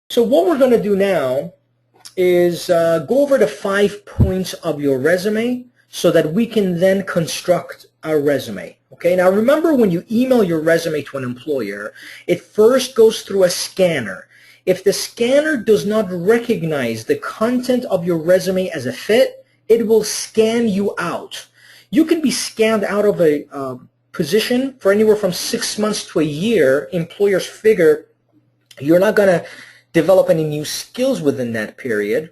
So what we're going to do now is go over the 5 points of your resume so that we can then construct our resume. Okay, now remember, when you email your resume to an employer, it first goes through a scanner. If the scanner does not recognize the content of your resume as a fit, it will scan you out. You can be scanned out of a position for anywhere from 6 months to a year. Employers figure you're not going to develop any new skills within that period,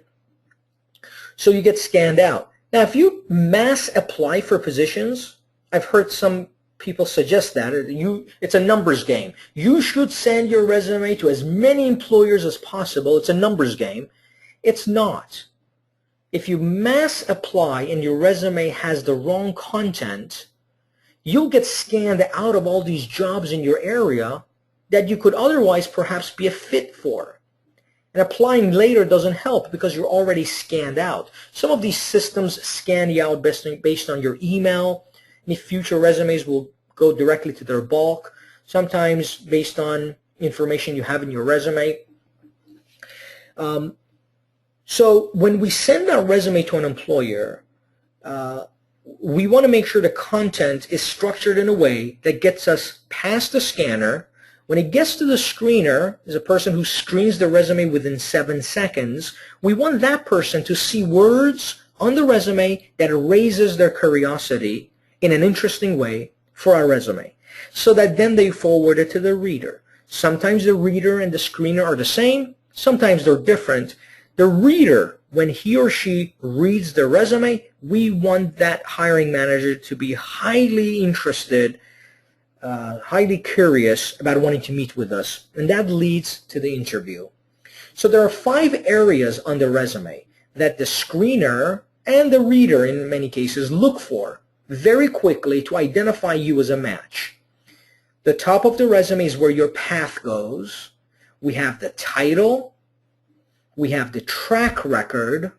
so you get scanned out. Now, if you mass apply for positions, I've heard some people suggest that it's a numbers game. You should send your resume to as many employers as possible. It's a numbers game. It's not. If you mass apply and your resume has the wrong content, you'll get scanned out of all these jobs in your area that you could otherwise perhaps be a fit for. And applying later doesn't help because you're already scanned out. Some of these systems scan you out based on your email. Any future resumes will go directly to their bulk, sometimes based on information you have in your resume. So when we send our resume to an employer, we want to make sure the content is structured in a way that gets us past the scanner. When it gets to the screener, is a person who screens the resume within 7 seconds, we want that person to see words on the resume that raises their curiosity in an interesting way for our resume, so that then they forward it to the reader. Sometimes the reader and the screener are the same, sometimes they're different. The reader, when he or she reads the resume, we want that hiring manager to be highly interested, highly curious about wanting to meet with us, and that leads to the interview. So there are 5 areas on the resume that the screener and the reader, in many cases, look for very quickly to identify you as a match. The top of the resume is where your path goes. We have the title, we have the track record,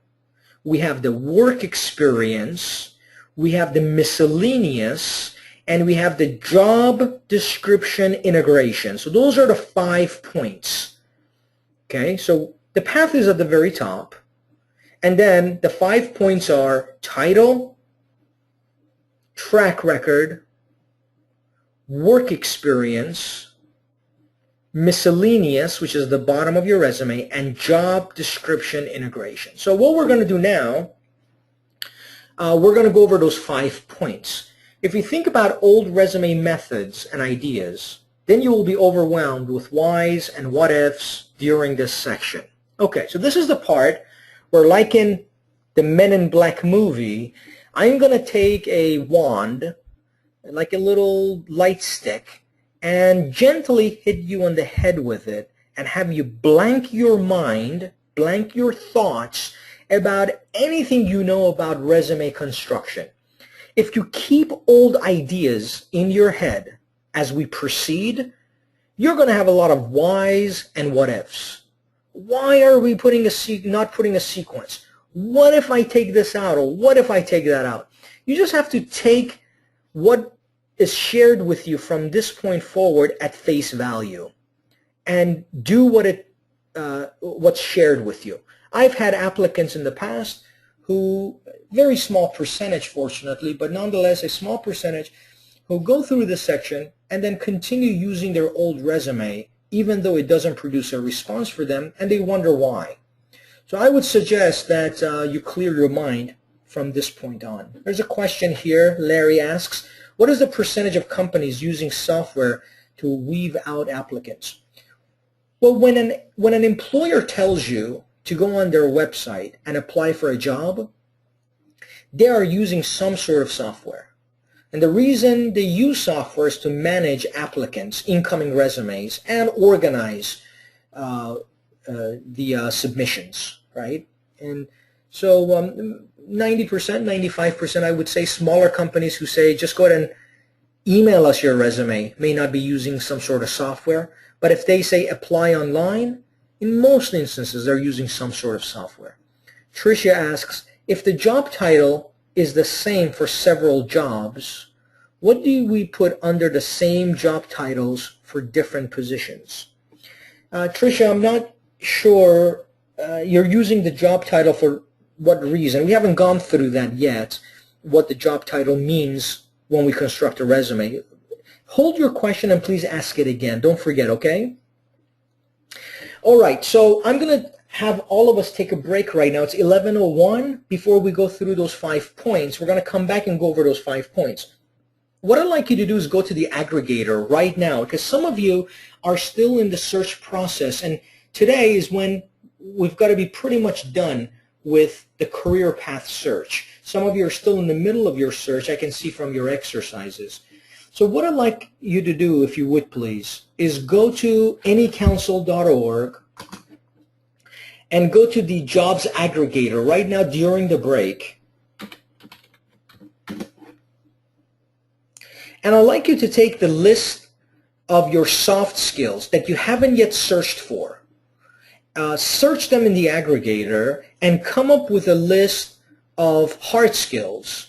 we have the work experience, we have the miscellaneous, and we have the job description integration. So those are the 5 points. Okay, so the path is at the very top, and then the 5 points are title, track record, work experience, miscellaneous, which is the bottom of your resume, and job description integration. So what we're going to do now, we're going to go over those 5 points. If you think about old resume methods and ideas, then you will be overwhelmed with whys and what ifs during this section. Okay, so this is the part where, like in the Men in Black movie, I'm going to take a wand, like a little light stick, and gently hit you on the head with it and have you blank your mind, blank your thoughts about anything you know about resume construction. If you keep old ideas in your head as we proceed, you're going to have a lot of whys and what ifs. Why are we not putting a sequence? What if I take this out, or what if I take that out? You just have to take what is shared with you from this point forward at face value and do what's shared with you. I've had applicants in the past who, very small percentage fortunately, but nonetheless a small percentage, who go through this section and then continue using their old resume even though it doesn't produce a response for them, and they wonder why. So I would suggest that you clear your mind from this point on. There's a question here. Larry asks, what is the percentage of companies using software to weed out applicants? Well, when an employer tells you to go on their website and apply for a job, they are using some sort of software. And the reason they use software is to manage applicants' incoming resumes and organize the submissions, right? And so 90%, 95%, I would say, smaller companies who say just go ahead and email us your resume may not be using some sort of software. But if they say apply online, in most instances they're using some sort of software. Tricia asks, if the job title is the same for several jobs, what do we put under the same job titles for different positions? Tricia, I'm not sure you're using the job title for what reason. We haven't gone through that yet, what the job title means when we construct a resume. Hold your question and please ask it again. Don't forget, okay? All right, so I'm going to have all of us take a break right now. It's 11:01. Before we go through those 5 points, we're going to come back and go over those 5 points. What I'd like you to do is go to the aggregator right now, because some of you are still in the search process, and today is when we've got to be pretty much done with the career path search. Some of you are still in the middle of your search, I can see from your exercises. So what I'd like you to do, if you would please, is go to anycouncil.org and go to the jobs aggregator right now during the break. And I'd like you to take the list of your soft skills that you haven't yet searched for. Search them in the aggregator and come up with a list of hard skills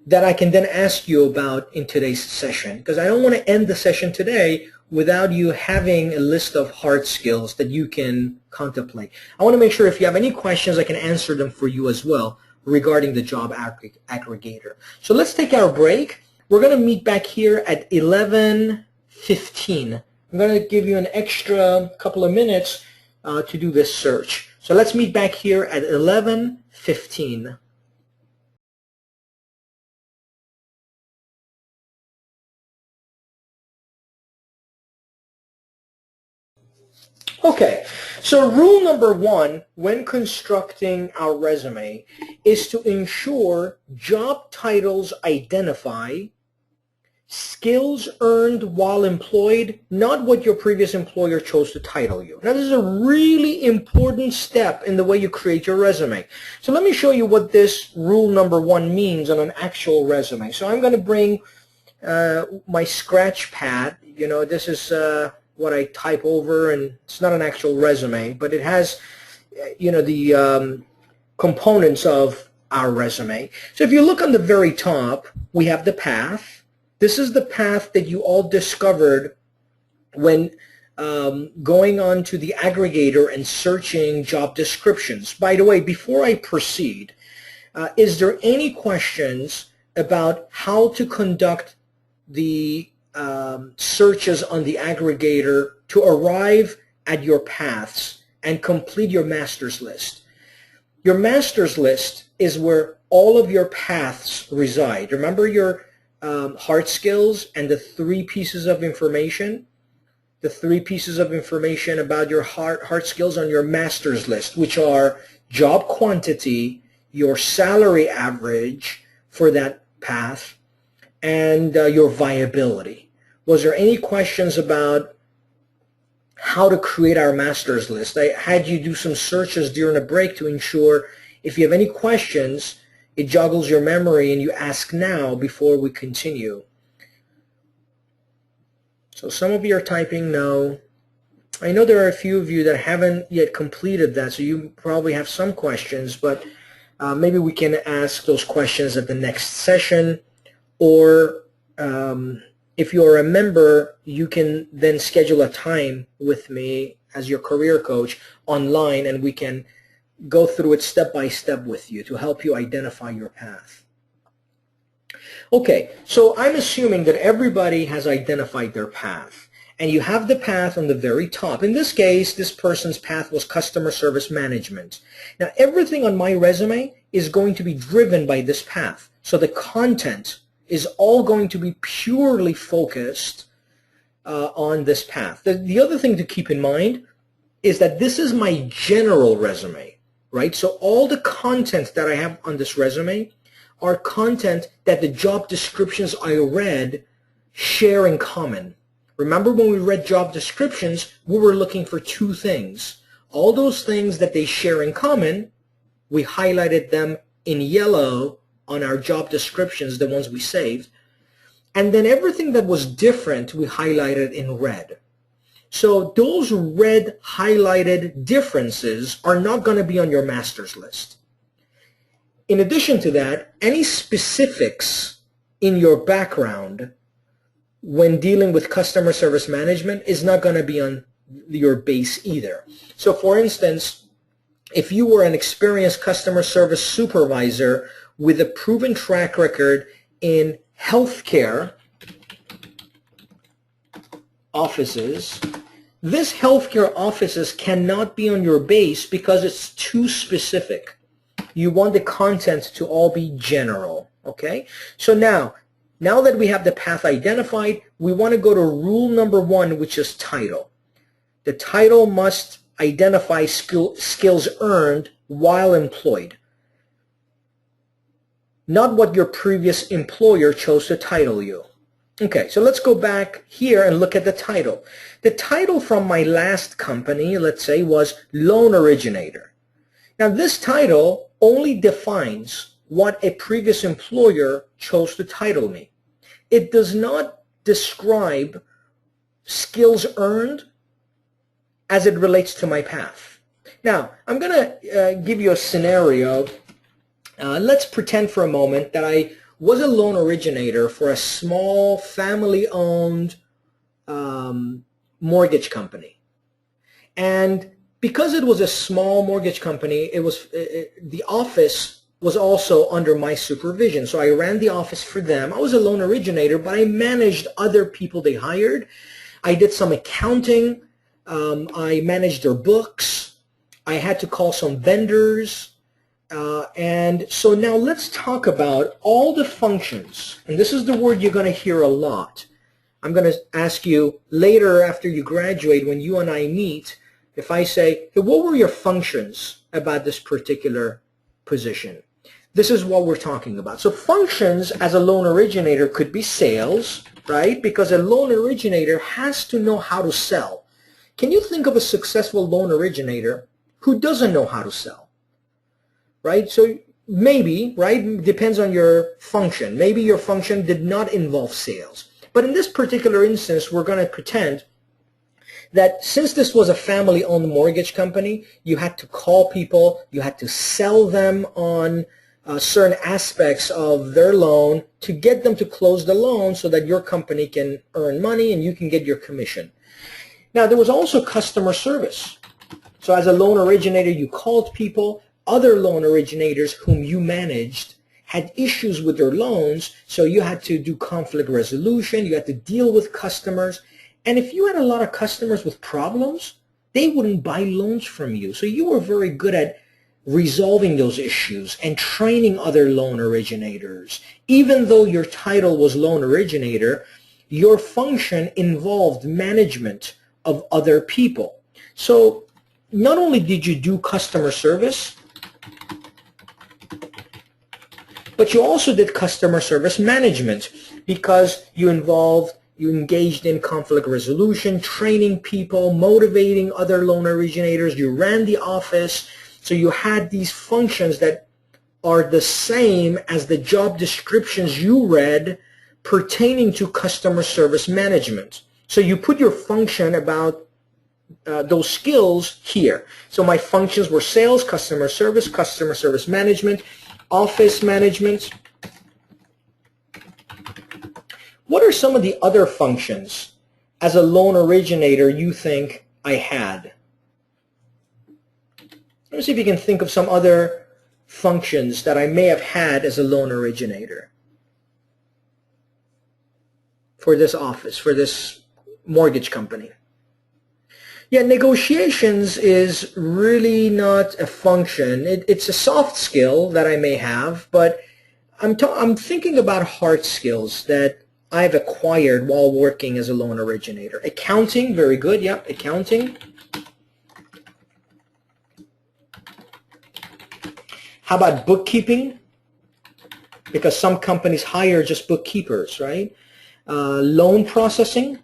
that I can then ask you about in today's session, because I don't want to end the session today without you having a list of hard skills that you can contemplate. I want to make sure if you have any questions, I can answer them for you as well regarding the job aggregator. So let's take our break. We're going to meet back here at 11:15. I'm going to give you an extra couple of minutes to do this search. So let's meet back here at 11:15. Okay, so rule number 1 when constructing our resume is to ensure job titles identify skills earned while employed, not what your previous employer chose to title you. Now, this is a really important step in the way you create your resume. So let me show you what this rule number 1 means on an actual resume. So I'm going to bring my scratch pad. You know, this is what I type over, and it's not an actual resume, but it has, you know, the components of our resume. So if you look on the very top, we have the path. This is the path that you all discovered when going on to the aggregator and searching job descriptions. By the way, before I proceed, is there any questions about how to conduct the searches on the aggregator to arrive at your paths and complete your master's list? Your master's list is where all of your paths reside. Remember your hard skills and the 3 pieces of information? The 3 pieces of information about your hard skills on your master's list, which are job quantity, your salary average for that path, and your viability. Was there any questions about how to create our master's list? I had you do some searches during a break to ensure if you have any questions, it joggles your memory and you ask now before we continue. So some of you are typing no. I know there are a few of you that haven't yet completed that, so you probably have some questions, but maybe we can ask those questions at the next session, or if you're a member, you can then schedule a time with me as your career coach online, and we can go through it step by step with you to help you identify your path. Okay, so I'm assuming that everybody has identified their path, and you have the path on the very top. In this case, this person's path was customer service management. Now, everything on my resume is going to be driven by this path. So the content is all going to be purely focused on this path. The other thing to keep in mind is that this is my general resume, right? So all the content that I have on this resume are content that the job descriptions I read share in common. Remember when we read job descriptions, we were looking for 2 things. All those things that they share in common, we highlighted them in yellow on our job descriptions, the ones we saved. And then everything that was different, we highlighted in red. So those red highlighted differences are not going to be on your master's list. In addition to that, any specifics in your background when dealing with customer service management is not going to be on your base either. So for instance, if you were an experienced customer service supervisor with a proven track record in healthcare offices, this healthcare offices cannot be on your base because it's too specific. You want the content to all be general, okay? So now that we have the path identified, we want to go to rule number 1, which is title. The title must identify skills earned while employed, not what your previous employer chose to title you. Okay, so let's go back here and look at the title. The title from my last company, let's say, was loan originator. Now this title only defines what a previous employer chose to title me. It does not describe skills earned as it relates to my path. Now, I'm going to give you a scenario. Let's pretend for a moment that I was a loan originator for a small family-owned mortgage company. And because it was a small mortgage company, the office was also under my supervision. So I ran the office for them. I was a loan originator, but I managed other people they hired. I did some accounting. I managed their books. I had to call some vendors. And so now let's talk about all the functions. And this is the word you're going to hear a lot. I'm going to ask you later after you graduate, when you and I meet, if I say, hey, what were your functions about this particular position? This is what we're talking about. So functions as a loan originator could be sales, right? Because a loan originator has to know how to sell. Can you think of a successful loan originator who doesn't know how to sell? Right? So maybe, right, depends on your function. Maybe your function did not involve sales. But in this particular instance, we're going to pretend that since this was a family-owned mortgage company, you had to call people, you had to sell them on certain aspects of their loan to get them to close the loan so that your company can earn money and you can get your commission. Now, there was also customer service. So as a loan originator, you called people. Other loan originators whom you managed had issues with their loans, so you had to do conflict resolution, you had to deal with customers. And if you had a lot of customers with problems, they wouldn't buy loans from you. So you were very good at resolving those issues and training other loan originators. Even though your title was loan originator, your function involved management of other people. So not only did you do customer service, but you also did customer service management because you engaged in conflict resolution, training people, motivating other loan originators. You ran the office. So you had these functions that are the same as the job descriptions you read pertaining to customer service management. So you put your function about those skills here. So my functions were sales, customer service management, office management. What are some of the other functions as a loan originator you think I had? Let me see if you can think of some other functions that I may have had as a loan originator for this office, for this mortgage company. Yeah, negotiations is really not a function. It's a soft skill that I may have, but I'm thinking about hard skills that I've acquired while working as a loan originator. Accounting, very good. Yep, accounting. How about bookkeeping? Because some companies hire just bookkeepers, right? Loan processing.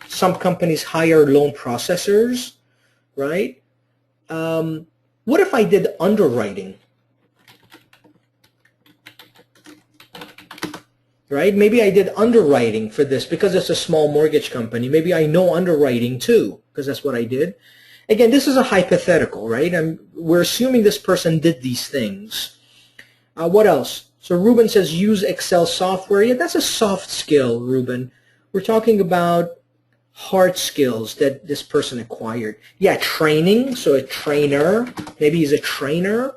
Some companies hire loan processors, right? What if I did underwriting? Right? Maybe I did underwriting for this because it's a small mortgage company. Maybe I know underwriting too because that's what I did. Again, this is a hypothetical, right? We're assuming this person did these things. What else? So Ruben says use Excel software. Yeah, that's a soft skill, Ruben. We're talking about hard skills that this person acquired? Yeah, training, so a trainer. Maybe he's a trainer.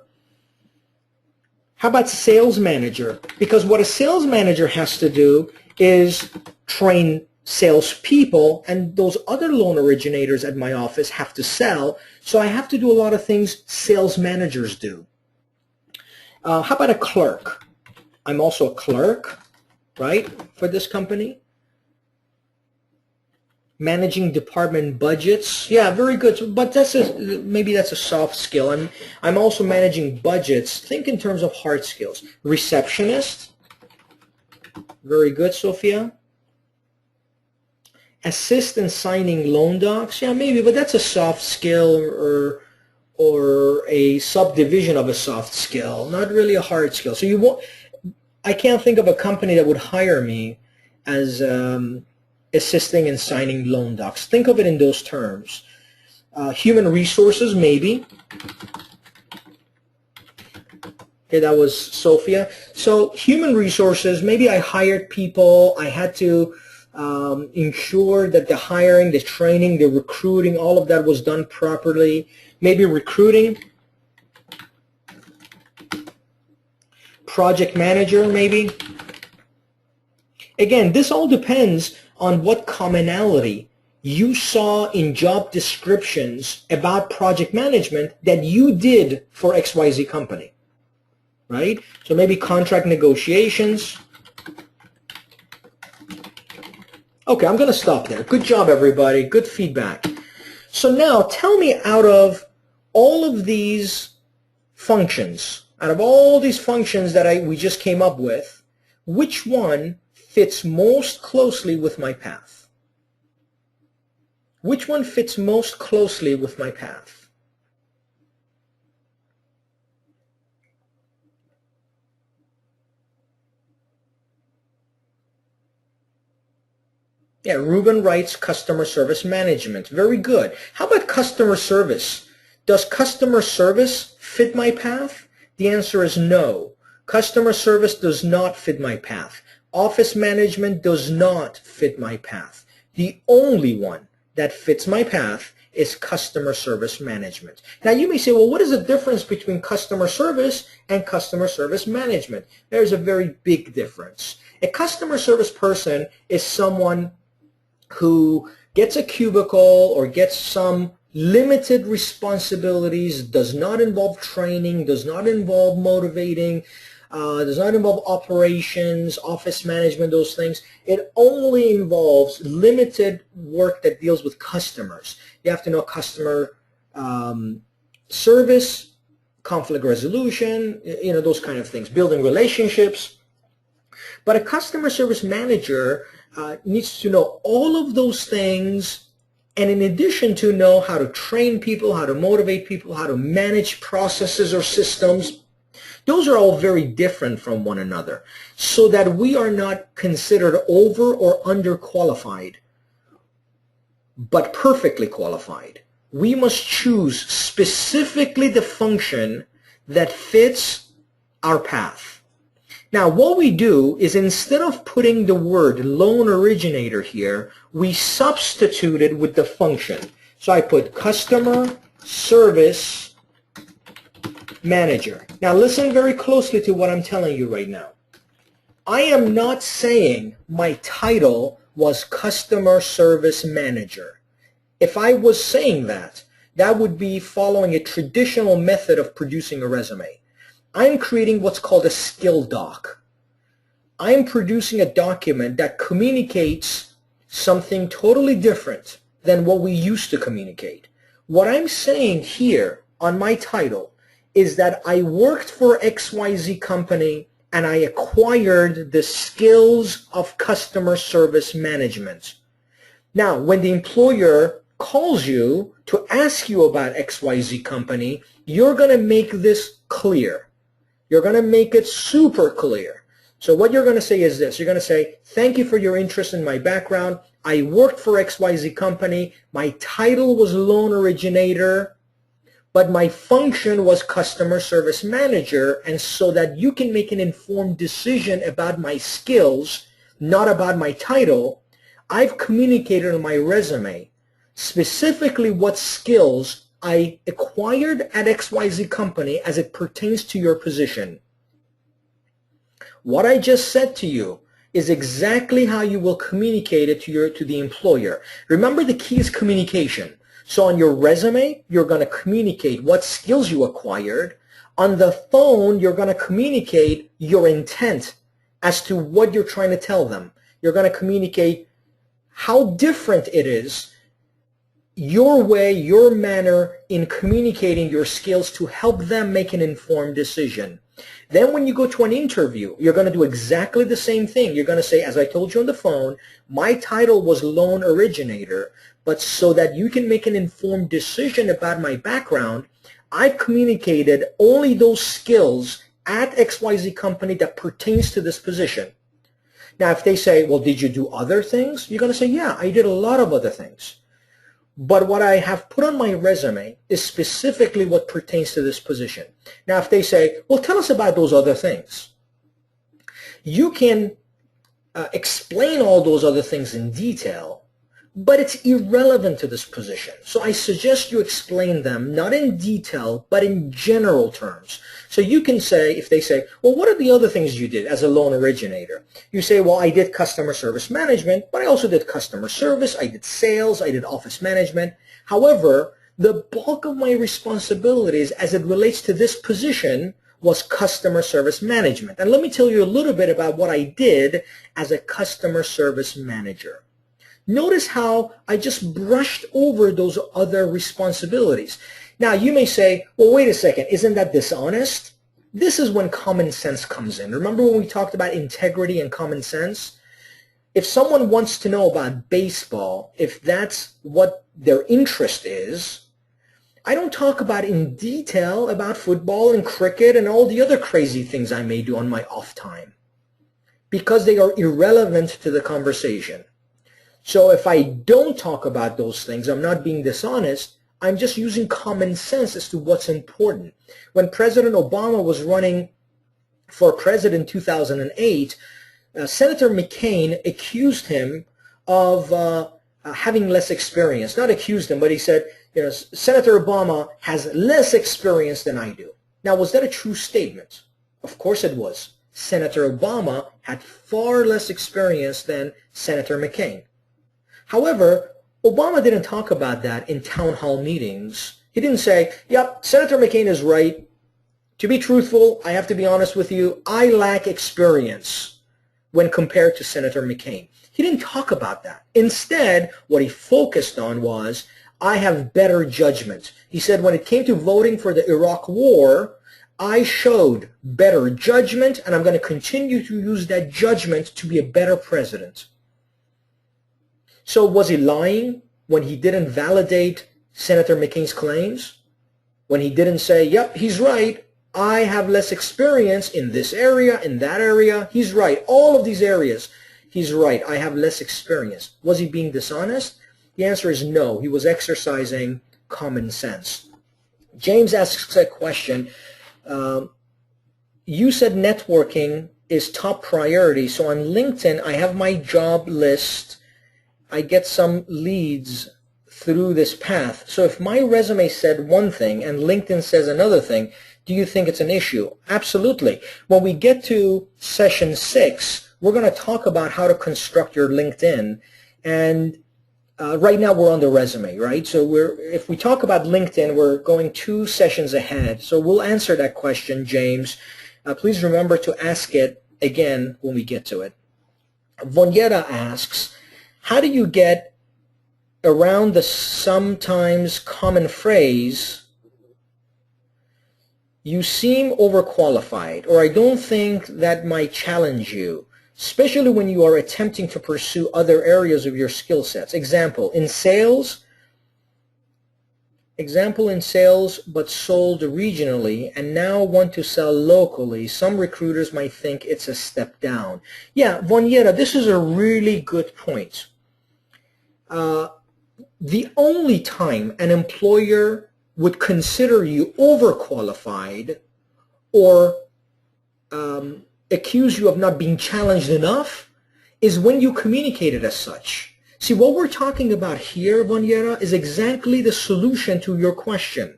How about sales manager? Because what a sales manager has to do is train salespeople, and those other loan originators at my office have to sell, so I have to do a lot of things sales managers do. How about a clerk? I'm also a clerk, right, for this company. Managing department budgets. Yeah, very good. But maybe that's a soft skill. I'm also managing budgets. Think in terms of hard skills. Receptionist. Very good, Sophia. Assist in signing loan docs. Yeah, maybe, but that's a soft skill or a subdivision of a soft skill, not really a hard skill. So you won't. I can't think of a company that would hire me as assisting in signing loan docs. Think of it in those terms. Human resources, maybe. Okay, that was Sophia. So human resources, maybe I hired people. I had to ensure that the hiring, the training, the recruiting, all of that was done properly. Maybe recruiting. Project manager, maybe. Again, this all depends on what commonality you saw in job descriptions about project management that you did for XYZ company, right? So maybe contract negotiations. Okay, I'm going to stop there. Good job, everybody. Good feedback. So now tell me, out of all of these functions, out of all these functions that we just came up with, which one fits most closely with my path? Which one fits most closely with my path? Yeah, Ruben writes customer service management. Very good. How about customer service? Does customer service fit my path? The answer is no. Customer service does not fit my path. Office management does not fit my path. The only one that fits my path is customer service management. Now you may say, well, what is the difference between customer service and customer service management? There's a very big difference. A customer service person is someone who gets a cubicle or gets some limited responsibilities, does not involve training, does not involve motivating, does not involve operations, office management, those things. It only involves limited work that deals with customers. You have to know customer service, conflict resolution, those kind of things, building relationships. But a customer service manager needs to know all of those things, and in addition to know how to train people, how to motivate people, how to manage processes or systems. Those are all very different from one another, so that we are not considered over or underqualified, but perfectly qualified. We must choose specifically the function that fits our path. Now, what we do is, instead of putting the word loan originator here, we substitute it with the function. So I put customer service manager. Now listen very closely to what I'm telling you right now. I am not saying my title was customer service manager. If I was saying that, that would be following a traditional method of producing a resume. I'm creating what's called a skill doc. I'm producing a document that communicates something totally different than what we used to communicate. What I'm saying here on my title is that I worked for XYZ company and I acquired the skills of customer service management. Now, when the employer calls you to ask you about XYZ company, you're going to make this clear. You're going to make it super clear. So what you're going to say is this. You're going to say, thank you for your interest in my background. I worked for XYZ company. My title was loan originator, but my function was customer service manager. And so that you can make an informed decision about my skills, not about my title, I've communicated on my resume specifically what skills I acquired at XYZ company as it pertains to your position. What I just said to you is exactly how you will communicate it to the employer. Remember, the key is communication. So on your resume, you're going to communicate what skills you acquired. On the phone, you're going to communicate your intent as to what you're trying to tell them. You're going to communicate how different it is, your way, your manner in communicating your skills to help them make an informed decision. Then when you go to an interview, you're going to do exactly the same thing. You're going to say, as I told you on the phone, my title was loan originator, but so that you can make an informed decision about my background, I've communicated only those skills at XYZ company that pertains to this position. Now, if they say, well, did you do other things? You're going to say, yeah, I did a lot of other things. But what I have put on my resume is specifically what pertains to this position. Now, if they say, well, tell us about those other things, you can explain all those other things in detail, but it's irrelevant to this position. So I suggest you explain them, not in detail, but in general terms. So you can say, if they say, well, what are the other things you did as a loan originator? You say, well, I did customer service management, but I also did customer service, I did sales, I did office management. However, the bulk of my responsibilities as it relates to this position was customer service management. And let me tell you a little bit about what I did as a customer service manager. Notice how I just brushed over those other responsibilities. Now, you may say, well, wait a second, isn't that dishonest? This is when common sense comes in. Remember when we talked about integrity and common sense? If someone wants to know about baseball, if that's what their interest is, I don't talk about in detail about football and cricket and all the other crazy things I may do on my off time, because they are irrelevant to the conversation. So if I don't talk about those things, I'm not being dishonest. I'm just using common sense as to what's important. When President Obama was running for president in 2008, Senator McCain accused him of having less experience. Not accused him, but he said, you know, Senator Obama has less experience than I do. Now, was that a true statement? Of course it was. Senator Obama had far less experience than Senator McCain. However, Obama didn't talk about that in town hall meetings. He didn't say, yep, Senator McCain is right. To be truthful, I have to be honest with you, I lack experience when compared to Senator McCain. He didn't talk about that. Instead, what he focused on was, I have better judgment. He said when it came to voting for the Iraq War, I showed better judgment, and I'm going to continue to use that judgment to be a better president. So was he lying when he didn't validate Senator McCain's claims? When he didn't say, yep, he's right, I have less experience in this area, in that area, he's right. All of these areas, he's right, I have less experience. Was he being dishonest? The answer is no. He was exercising common sense. James asks a question. You said networking is top priority. So on LinkedIn, I have my job list. I get some leads through this path. So if my resume said one thing and LinkedIn says another thing, do you think it's an issue? Absolutely. When we get to session 6, we're going to talk about how to construct your LinkedIn. And right now we're on the resume, right? So if we talk about LinkedIn, we're going 2 sessions ahead. So we'll answer that question, James. Please remember to ask it again when we get to it. Vonyeta asks, how do you get around the sometimes common phrase, you seem overqualified, or I don't think that might challenge you, especially when you are attempting to pursue other areas of your skill sets? Example in sales, but sold regionally and now want to sell locally. Some recruiters might think it's a step down. Yeah, Vonyeta, this is a really good point. The only time an employer would consider you overqualified or accuse you of not being challenged enough is when you communicate it as such. See, what we're talking about here, Vanyera, is exactly the solution to your question.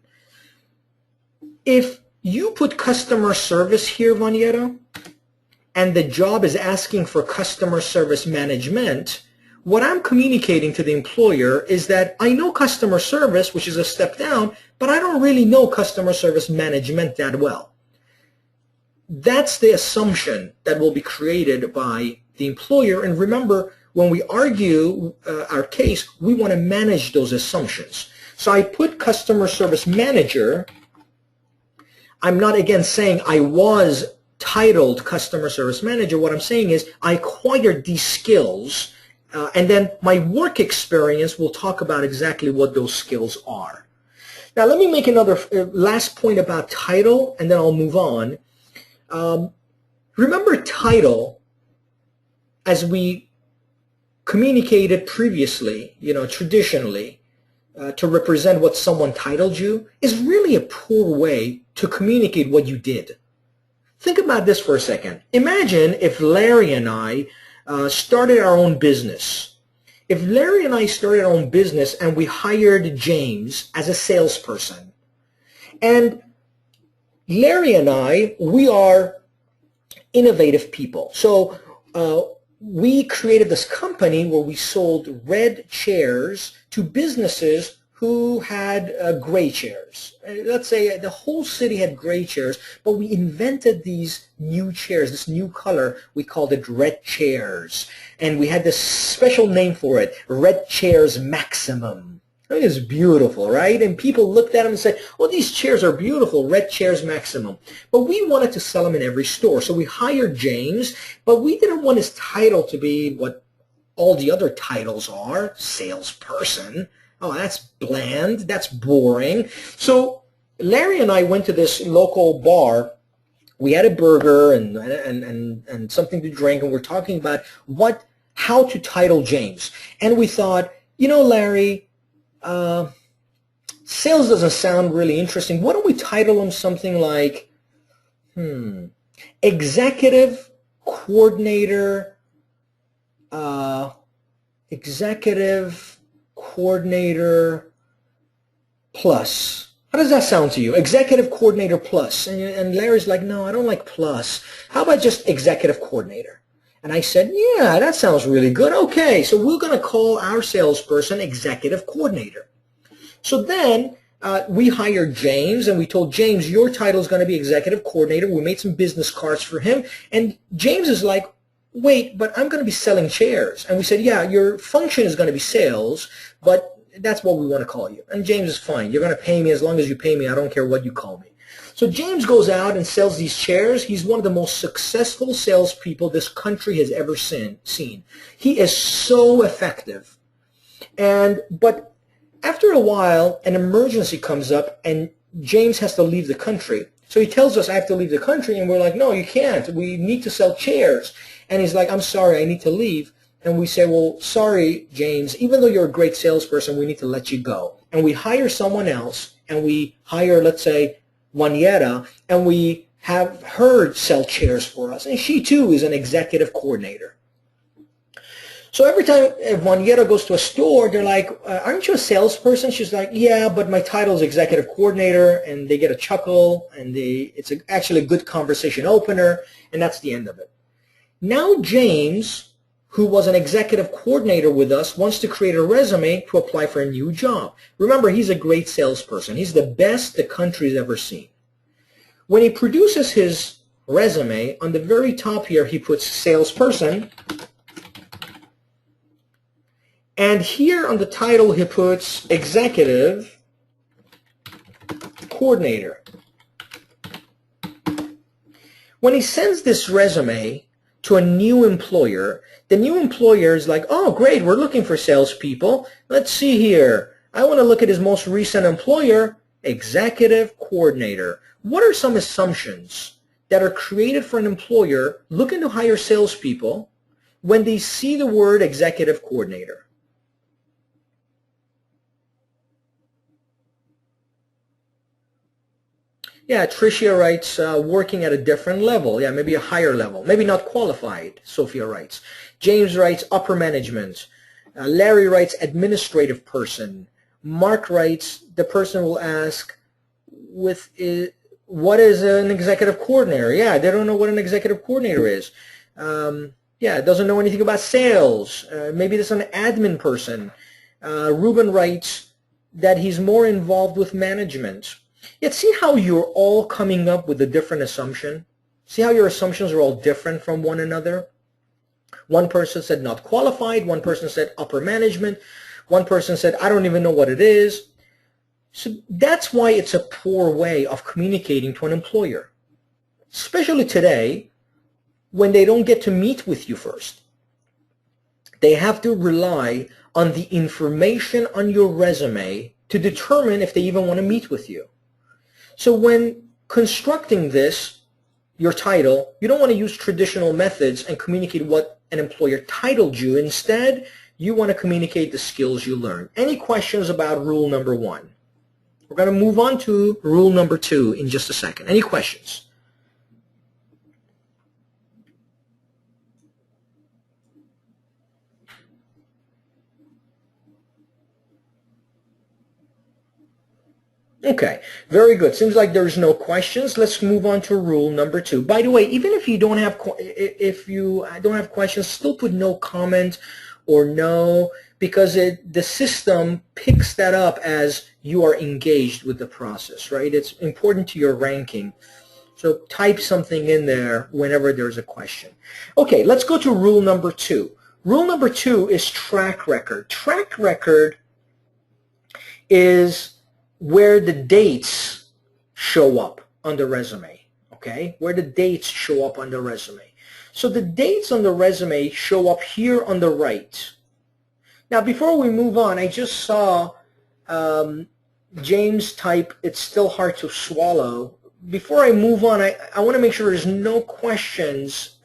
If you put customer service here, Vanyera, and the job is asking for customer service management, what I'm communicating to the employer is that I know customer service, which is a step down, but I don't really know customer service management that well. That's the assumption that will be created by the employer. And remember, when we argue our case, we want to manage those assumptions. So I put customer service manager. I'm not, again, saying I was titled customer service manager. What I'm saying is I acquired these skills, and then my work experience will talk about exactly what those skills are. Now, let me make another last point about title, and then I'll move on. Remember title, as we communicated previously, traditionally, to represent what someone titled you, is really a poor way to communicate what you did. Think about this for a second. Imagine if Larry and I started our own business. If Larry and I started our own business and we hired James as a salesperson, and Larry and I, we are innovative people. So we created this company where we sold red chairs to businesses who had gray chairs. Let's say the whole city had gray chairs, but we invented these new chairs, this new color. We called it red chairs. And we had this special name for it, Red Chairs Maximum. I mean, it's beautiful, right? And people looked at them and said, well, these chairs are beautiful, Red Chairs Maximum. But we wanted to sell them in every store. So we hired James, but we didn't want his title to be what all the other titles are, salesperson. Oh, that's bland, that's boring. So Larry and I went to this local bar. We had a burger and something to drink, and we're talking about how to title James. And we thought, Larry, sales doesn't sound really interesting. Why don't we title him something like, Executive Coordinator, Executive Coordinator Plus. How does that sound to you? Executive Coordinator Plus. And Larry's like, no, I don't like plus. How about just Executive Coordinator? And I said, yeah, that sounds really good. Okay, so we're going to call our salesperson Executive Coordinator. So then we hired James, and we told James, your title is going to be Executive Coordinator. We made some business cards for him. And James is like, wait, but I'm going to be selling chairs. And we said, yeah, your function is going to be sales, but that's what we want to call you. And James is fine. You're going to pay me as long as you pay me. I don't care what you call me. So James goes out and sells these chairs. He's one of the most successful salespeople this country has ever seen. He is so effective. But after a while, an emergency comes up, and James has to leave the country. So he tells us, I have to leave the country, and we're like, no, you can't. We need to sell chairs. And he's like, I'm sorry, I need to leave. And we say, well, sorry, James, even though you're a great salesperson, we need to let you go. And we hire someone else, and we hire, let's say, Juanita, and we have her sell chairs for us. And she, too, is an executive coordinator. So every time Juanita goes to a store, they're like, aren't you a salesperson? She's like, yeah, but my title is executive coordinator, and they get a chuckle, and it's actually a good conversation opener, and that's the end of it. Now James, who was an executive coordinator with us, wants to create a resume to apply for a new job. Remember, he's a great salesperson. He's the best the country's ever seen. When he produces his resume, on the very top here, he puts salesperson. And here on the title, he puts executive coordinator. When he sends this resume to a new employer, the new employer is like, oh, great, we're looking for salespeople. Let's see here. I want to look at his most recent employer, executive coordinator. What are some assumptions that are created for an employer looking to hire salespeople when they see the word executive coordinator? Yeah, Tricia writes, working at a different level. Yeah, maybe a higher level. Maybe not qualified, Sophia writes. James writes, upper management. Larry writes administrative person. Mark writes the person will ask what is an executive coordinator? Yeah, they don't know what an executive coordinator is. Yeah, doesn't know anything about sales. Maybe there's an admin person. Ruben writes that he's more involved with management. Yet see how you're all coming up with a different assumption? See how your assumptions are all different from one another? One person said not qualified. One person said upper management. One person said, I don't even know what it is. So that's why it's a poor way of communicating to an employer, especially today when they don't get to meet with you first. They have to rely on the information on your resume to determine if they even want to meet with you. So when constructing this, your title, you don't want to use traditional methods and communicate what an employer titled you. Instead, you want to communicate the skills you learn. Any questions about rule number 1? We're going to move on to rule number 2 in just a second. Any questions? Okay, very good. Seems like there's no questions. Let's move on to rule number 2. By the way, even if you don't have questions, still put no comment or no, because the system picks that up as you are engaged with the process, right? It's important to your ranking. So type something in there whenever there's a question. Okay, let's go to rule number 2. Rule number 2 is track record. Track record is where the dates show up on the resume, okay? Where the dates show up on the resume. So the dates on the resume show up here on the right. Now, before we move on, I just saw James type, it's still hard to swallow. Before I move on, I want to make sure there's no questions,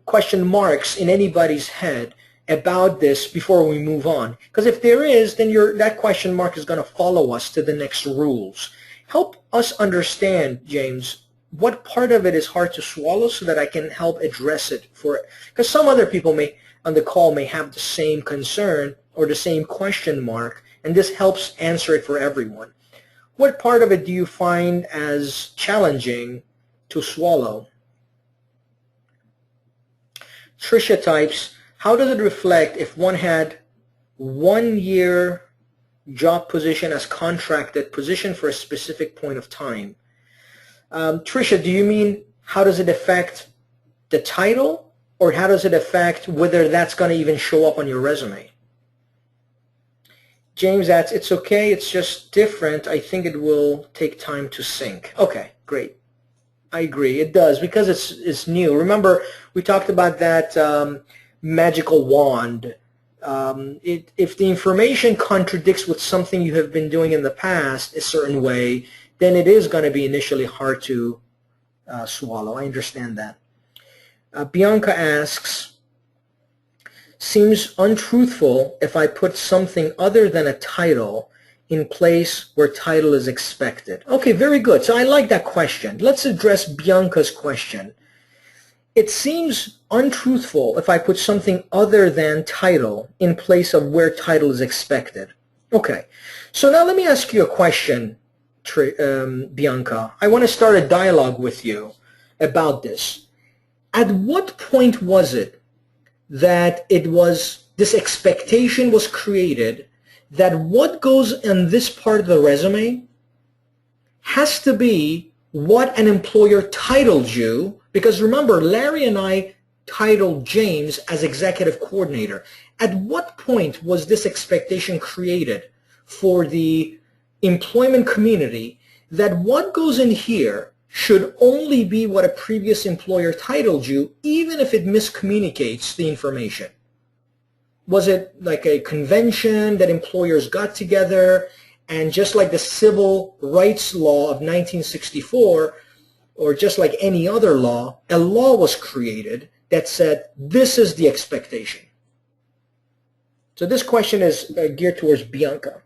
question marks in anybody's head about this before we move on. Because if there is, then that question mark is going to follow us to the next rules. Help us understand, James, what part of it is hard to swallow so that I can help address it because some other people on the call may have the same concern or the same question mark, and this helps answer it for everyone. What part of it do you find as challenging to swallow? Tricia types, how does it reflect if one had 1 year job position as contracted position for a specific point of time? Tricia, do you mean how does it affect the title, or how does it affect whether that's going to even show up on your resume? James adds, it's okay, it's just different. I think it will take time to sync. Okay, great. I agree, it does, because it's new. Remember, we talked about that magical wand. If the information contradicts with something you have been doing in the past a certain way, then it is going to be initially hard to swallow. I understand that. Bianca asks, seems untruthful if I put something other than a title in place where title is expected. Okay, very good. So I like that question. Let's address Bianca's question. It seems untruthful if I put something other than title in place of where title is expected. Okay, so now let me ask you a question, Bianca. I want to start a dialogue with you about this. At what point was it that this expectation was created that what goes in this part of the resume has to be what an employer titled you? Because remember, Larry and I titled James as executive coordinator. At what point was this expectation created for the employment community that what goes in here should only be what a previous employer titled you, even if it miscommunicates the information? Was it like a convention that employers got together, and just like the Civil Rights Law of 1964, or just like any other law, a law was created that said, this is the expectation? So this question is geared towards Bianca.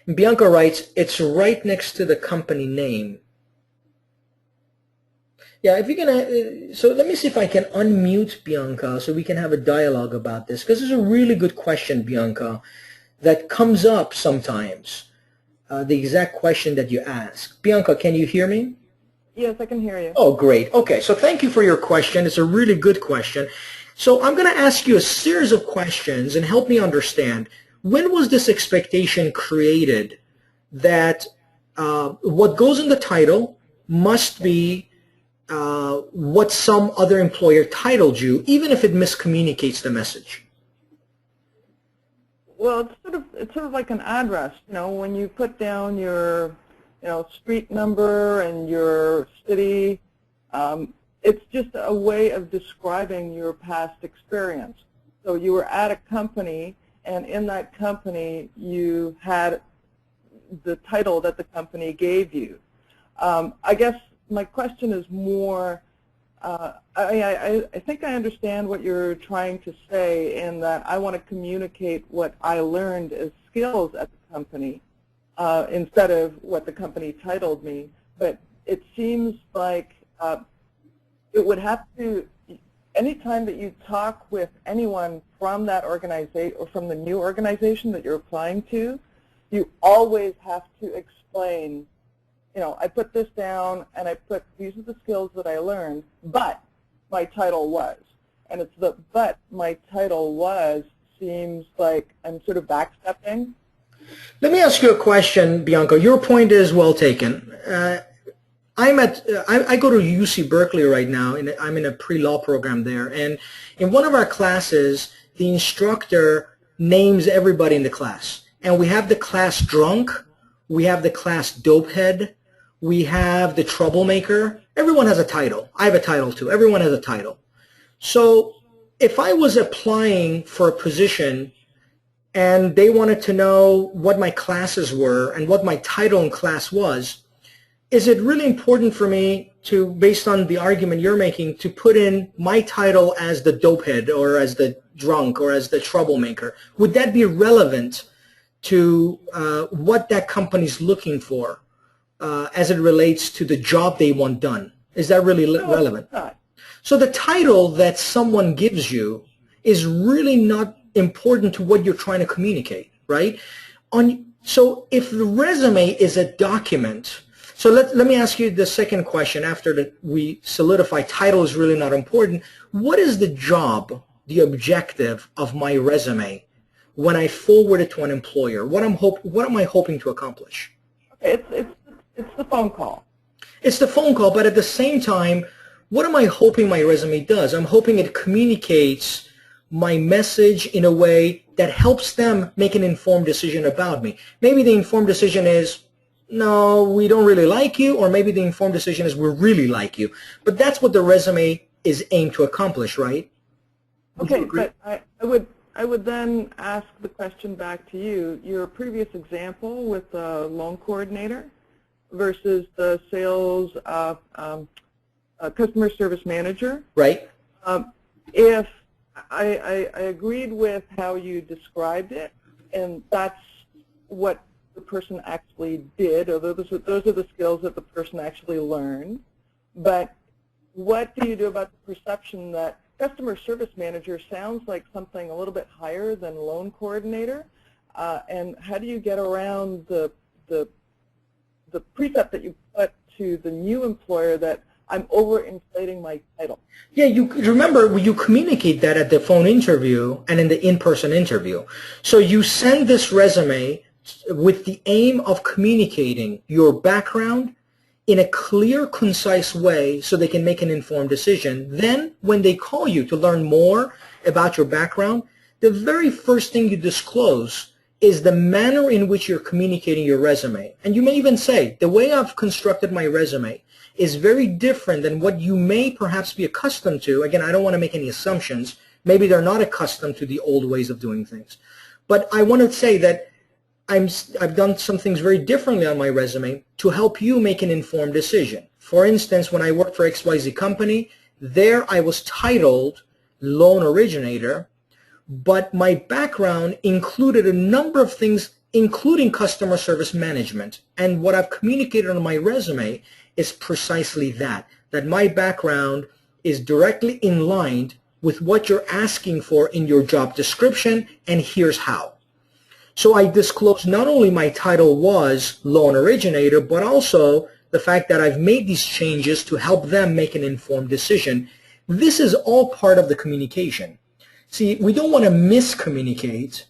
Bianca writes, it's right next to the company name. Yeah, if you can, so let me see if I can unmute Bianca so we can have a dialogue about this, because it's a really good question, Bianca, that comes up sometimes, the exact question that you ask. Bianca, can you hear me? Yes, I can hear you. Oh, great. Okay, so thank you for your question. It's a really good question. So I'm going to ask you a series of questions and help me understand, when was this expectation created that what goes in the title must be what some other employer titled you, even if it miscommunicates the message? Well, it's sort of like an address. You know, when you put down your, street number and your city, it's just a way of describing your past experience. So you were at a company, and in that company you had the title that the company gave you. I guess my question is more, I think I understand what you're trying to say, in that I want to communicate what I learned as skills at the company instead of what the company titled me. But it seems like it would have to, anytime that you talk with anyone from that organization or from the new organization that you're applying to, you always have to explain, I put this down and I put, these are the skills that I learned, but my title was. And it's the but my title was seems like I'm sort of backstepping. Let me ask you a question, Bianca. Your point is well taken. I go to UC Berkeley right now, and I'm in a pre-law program there. And in one of our classes, the instructor names everybody in the class. And we have the class drunk, we have the class dopehead, we have the troublemaker. Everyone has a title. I have a title too. Everyone has a title. So if I was applying for a position and they wanted to know what my classes were and what my title in class was, is it really important for me to, based on the argument you're making, to put in my title as the dopehead or as the drunk or as the troublemaker? Would that be relevant to what that company's looking for as it relates to the job they want done? Is that really relevant? So the title that someone gives you is really not important to what you're trying to communicate, right? So if the resume is a document, so let me ask you the second question after that we solidify title is really not important. What is the job, the objective of my resume when I forward it to an employer? What am I hoping to accomplish? It's the phone call. It's the phone call, but at the same time, what am I hoping my resume does? I'm hoping it communicates my message in a way that helps them make an informed decision about me. Maybe the informed decision is, no, we don't really like you, or maybe the informed decision is we really like you. But that's what the resume is aimed to accomplish, right? Okay, but I would then ask the question back to you. Your previous example with the loan coordinator versus the sales customer service manager. Right. If I agreed with how you described it, and that's what the person actually did, or those are the skills that the person actually learned. But what do you do about the perception that customer service manager sounds like something a little bit higher than loan coordinator? And how do you get around the precept that you put to the new employer that I'm overinflating my title? Yeah, you remember you communicate that at the phone interview and in the in-person interview. So you send this resume with the aim of communicating your background in a clear, concise way so they can make an informed decision. Then when they call you to learn more about your background, the very first thing you disclose is the manner in which you're communicating your resume. And you may even say, the way I've constructed my resume is very different than what you may perhaps be accustomed to. Again, I don't want to make any assumptions. Maybe they're not accustomed to the old ways of doing things. But I want to say that I've done some things very differently on my resume to help you make an informed decision. For instance, when I worked for XYZ company, there I was titled loan originator, but my background included a number of things, including customer service management. And what I've communicated on my resume is precisely that. that my background is directly in line with what you're asking for in your job description, and here's how. So I disclose not only my title was loan originator, but also the fact that I've made these changes to help them make an informed decision. This is all part of the communication. See, we don't want to miscommunicate.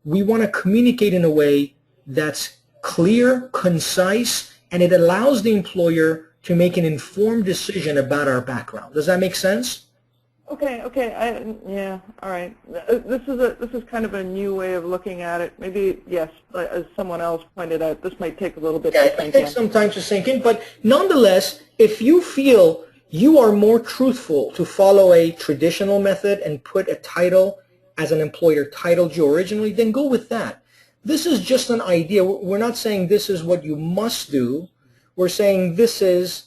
We want to communicate in a way that's clear, concise, and it allows the employer to make an informed decision about our background. Does that make sense? Okay. Yeah. All right. This is kind of a new way of looking at it. Maybe yes, as someone else pointed out, this might take a little bit to sink in. It takes some time to sink in, but nonetheless, if you feel you are more truthful to follow a traditional method and put a title as an employer titled you originally, then go with that. This is just an idea. We're not saying this is what you must do. We're saying this is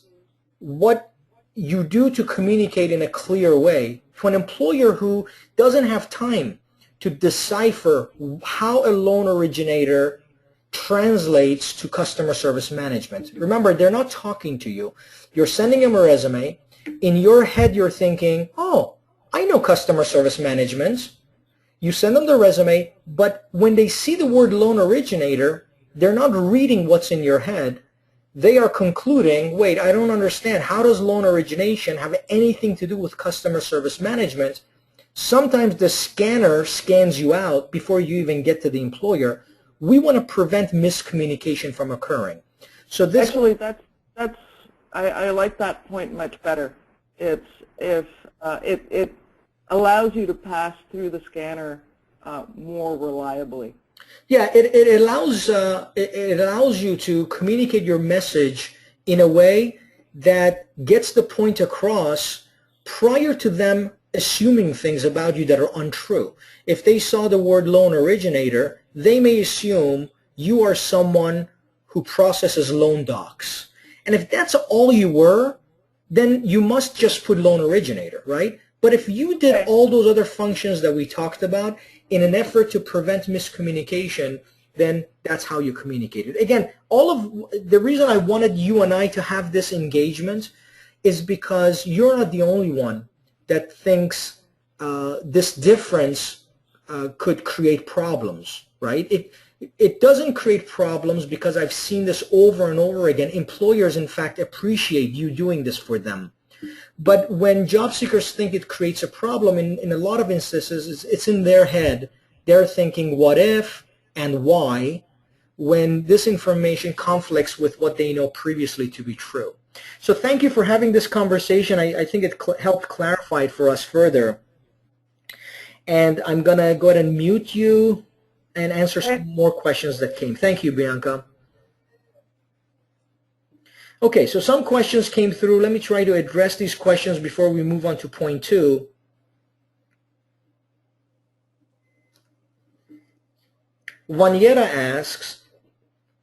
what you do to communicate in a clear way to an employer who doesn't have time to decipher how a loan originator translates to customer service management. Remember, they're not talking to you. You're sending them a resume. In your head, you're thinking, oh, I know customer service management. You send them the resume, but when they see the word loan originator, they're not reading what's in your head. They are concluding, wait, I don't understand. How does loan origination have anything to do with customer service management? Sometimes the scanner scans you out before you even get to the employer. We want to prevent miscommunication from occurring. So this actually, I like that point much better. It allows you to pass through the scanner more reliably. Yeah, it allows you to communicate your message in a way that gets the point across prior to them assuming things about you that are untrue. If they saw the word loan originator, they may assume you are someone who processes loan docs. And if that's all you were, then you must just put loan originator, right? But if you did all those other functions that we talked about in an effort to prevent miscommunication, then that's how you communicate it. Again, all of the reason I wanted you and I to have this engagement is because you're not the only one that thinks this difference could create problems, right? It doesn't create problems because I've seen this over and over again. Employers, in fact, appreciate you doing this for them. But when job seekers think it creates a problem, in a lot of instances, it's in their head. They're thinking, what if and why, when this information conflicts with what they know previously to be true. So thank you for having this conversation. I think it helped clarify it for us further. And I'm going to go ahead and mute you and answer some more questions that came. Thank you, Bianca. Okay, so some questions came through. Let me try to address these questions before we move on to point 2. Waniera asks,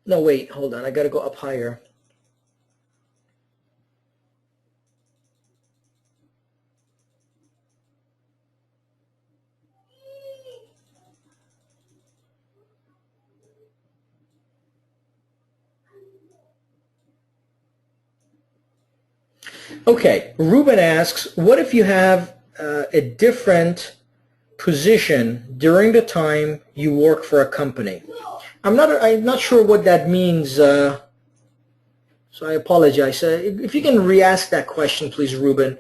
no, wait, hold on. I got to go up higher. Okay, Ruben asks, what if you have a different position during the time you work for a company? I'm not sure what that means, so I apologize. If you can re-ask that question, please, Ruben.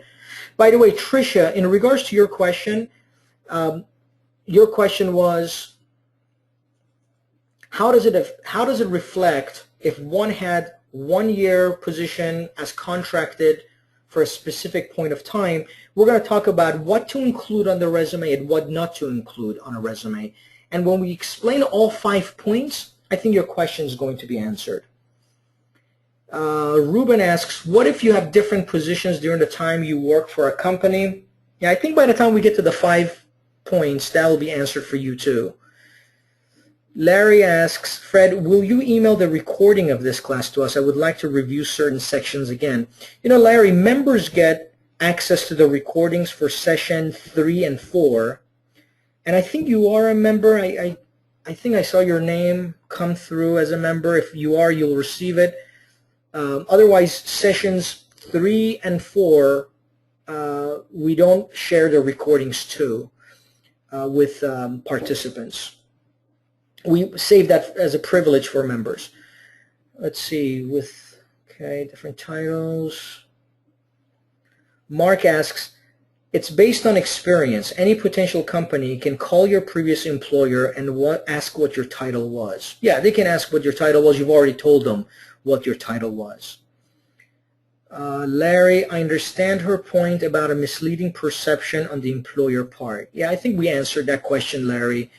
By the way, Tricia, in regards to your question was, how does it reflect if one had 1-year position as contracted for a specific point of time? We're going to talk about what to include on the resume and what not to include on a resume. And when we explain all 5 points, I think your question is going to be answered. Ruben asks, what if you have different positions during the time you work for a company? Yeah, I think by the time we get to the 5 points, that will be answered for you too. Larry asks, Fred, will you email the recording of this class to us? I would like to review certain sections again. You know, Larry, members get access to the recordings for session 3 and 4. And I think you are a member. I think I saw your name come through as a member. If you are, you'll receive it. Otherwise, sessions 3 and 4, we don't share the recordings too with participants. We save that as a privilege for members. Let's see, okay, different titles. Mark asks, it's based on experience. Any potential company can call your previous employer and ask what your title was. Yeah, they can ask what your title was. You've already told them what your title was. Larry, I understand her point about a misleading perception on the employer part. Yeah, I think we answered that question, Larry.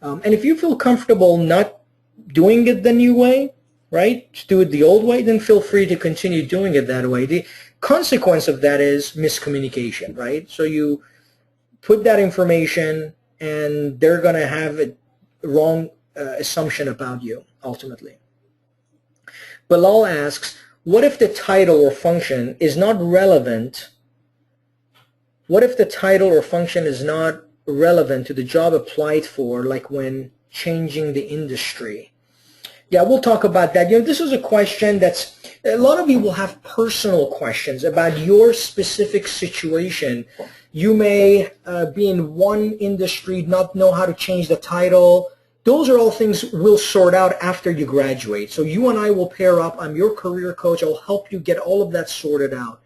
And if you feel comfortable not doing it the new way, right, to do it the old way, then feel free to continue doing it that way. The consequence of that is miscommunication, right? So you put that information and they're going to have a wrong assumption about you ultimately. Bilal asks, what if the title or function is not relevant? What if the title or function is not relevant to the job applied for, like when changing the industry? Yeah, we'll talk about that. You know, this is a question that's, a lot of you will have personal questions about your specific situation. You may be in one industry, not know how to change the title. Those are all things we'll sort out after you graduate. So you and I will pair up. I'm your career coach. I'll help you get all of that sorted out.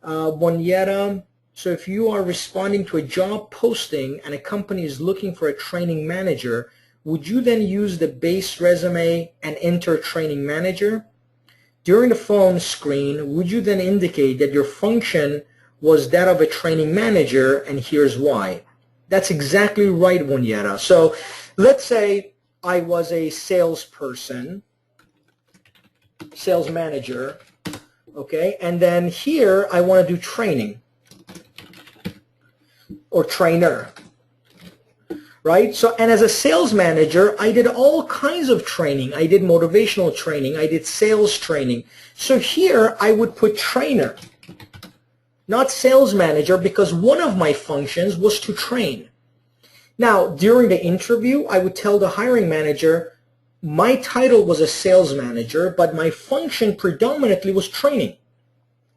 Bonyeta, so if you are responding to a job posting and a company is looking for a training manager, would you then use the base resume and enter training manager? During the phone screen, would you then indicate that your function was that of a training manager, and here's why? That's exactly right, Wonyeta. So let's say I was a salesperson, sales manager, okay, and then here I want to do training or trainer. Right? So, and as a sales manager, I did all kinds of training. I did motivational training. I did sales training. So here I would put trainer, not sales manager, because one of my functions was to train. Now, during the interview, I would tell the hiring manager, my title was a sales manager, but my function predominantly was training.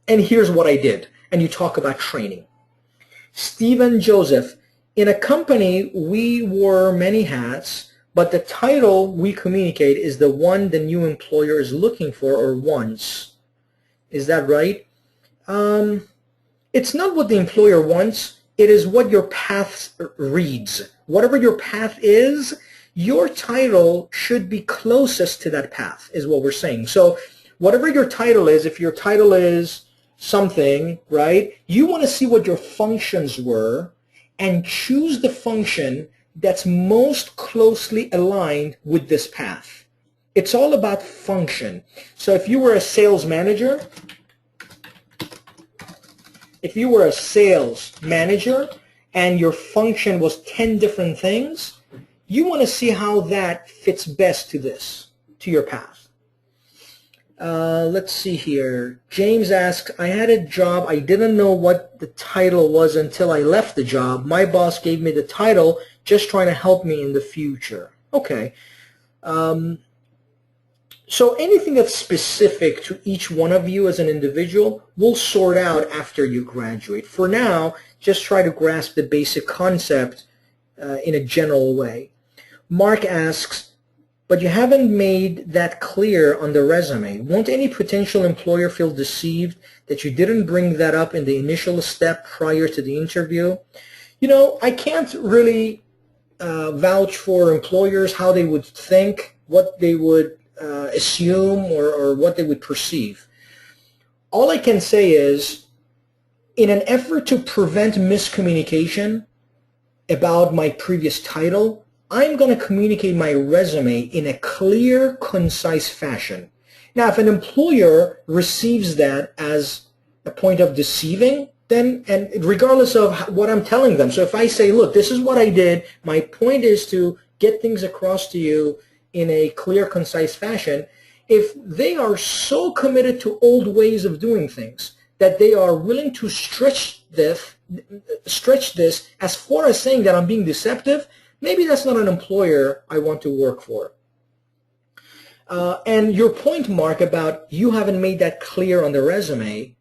And here's what I did. And you talk about training. Stephen Joseph, in a company, we wore many hats, but the title we communicate is the one the new employer is looking for or wants. Is that right? It's not what the employer wants. It is what your path reads. Whatever your path is, your title should be closest to that path, is what we're saying. So whatever your title is, if your title is something, right, you want to see what your functions were and choose the function that's most closely aligned with this path. It's all about function. So if you were a sales manager, and your function was 10 different things, you want to see how that fits best to this, to your path. Let's see here. James asks, I had a job. I didn't know what the title was until I left the job. My boss gave me the title, just trying to help me in the future. Okay. So anything that's specific to each one of you as an individual, we'll sort out after you graduate. For now, just try to grasp the basic concept in a general way. Mark asks, but you haven't made that clear on the resume. Won't any potential employer feel deceived that you didn't bring that up in the initial step prior to the interview? You know, I can't really vouch for employers, how they would think, what they would assume, or what they would perceive. All I can say is, in an effort to prevent miscommunication about my previous title, I'm going to communicate my resume in a clear, concise fashion. Now, if an employer receives that as a point of deceiving, then, and regardless of what I'm telling them, so if I say, look, this is what I did, my point is to get things across to you in a clear, concise fashion, if they are so committed to old ways of doing things that they are willing to stretch this as far as saying that I'm being deceptive, maybe that's not an employer I want to work for. And your point, Mark, about you haven't made that clear on the resume,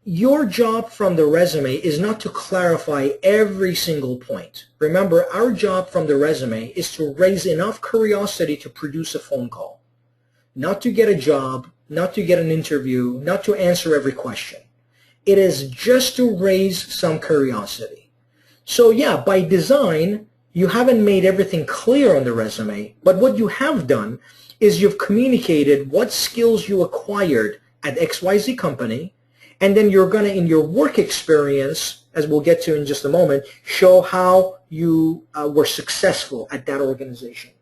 your job from the resume is not to clarify every single point. Remember, our job from the resume is to raise enough curiosity to produce a phone call, not to get a job, not to get an interview, not to answer every question. It is just to raise some curiosity. So yeah, by design, you haven't made everything clear on the resume, but what you have done is you've communicated what skills you acquired at XYZ company, and then you're going to, in your work experience, as we'll get to in just a moment, show how you were successful at that organization.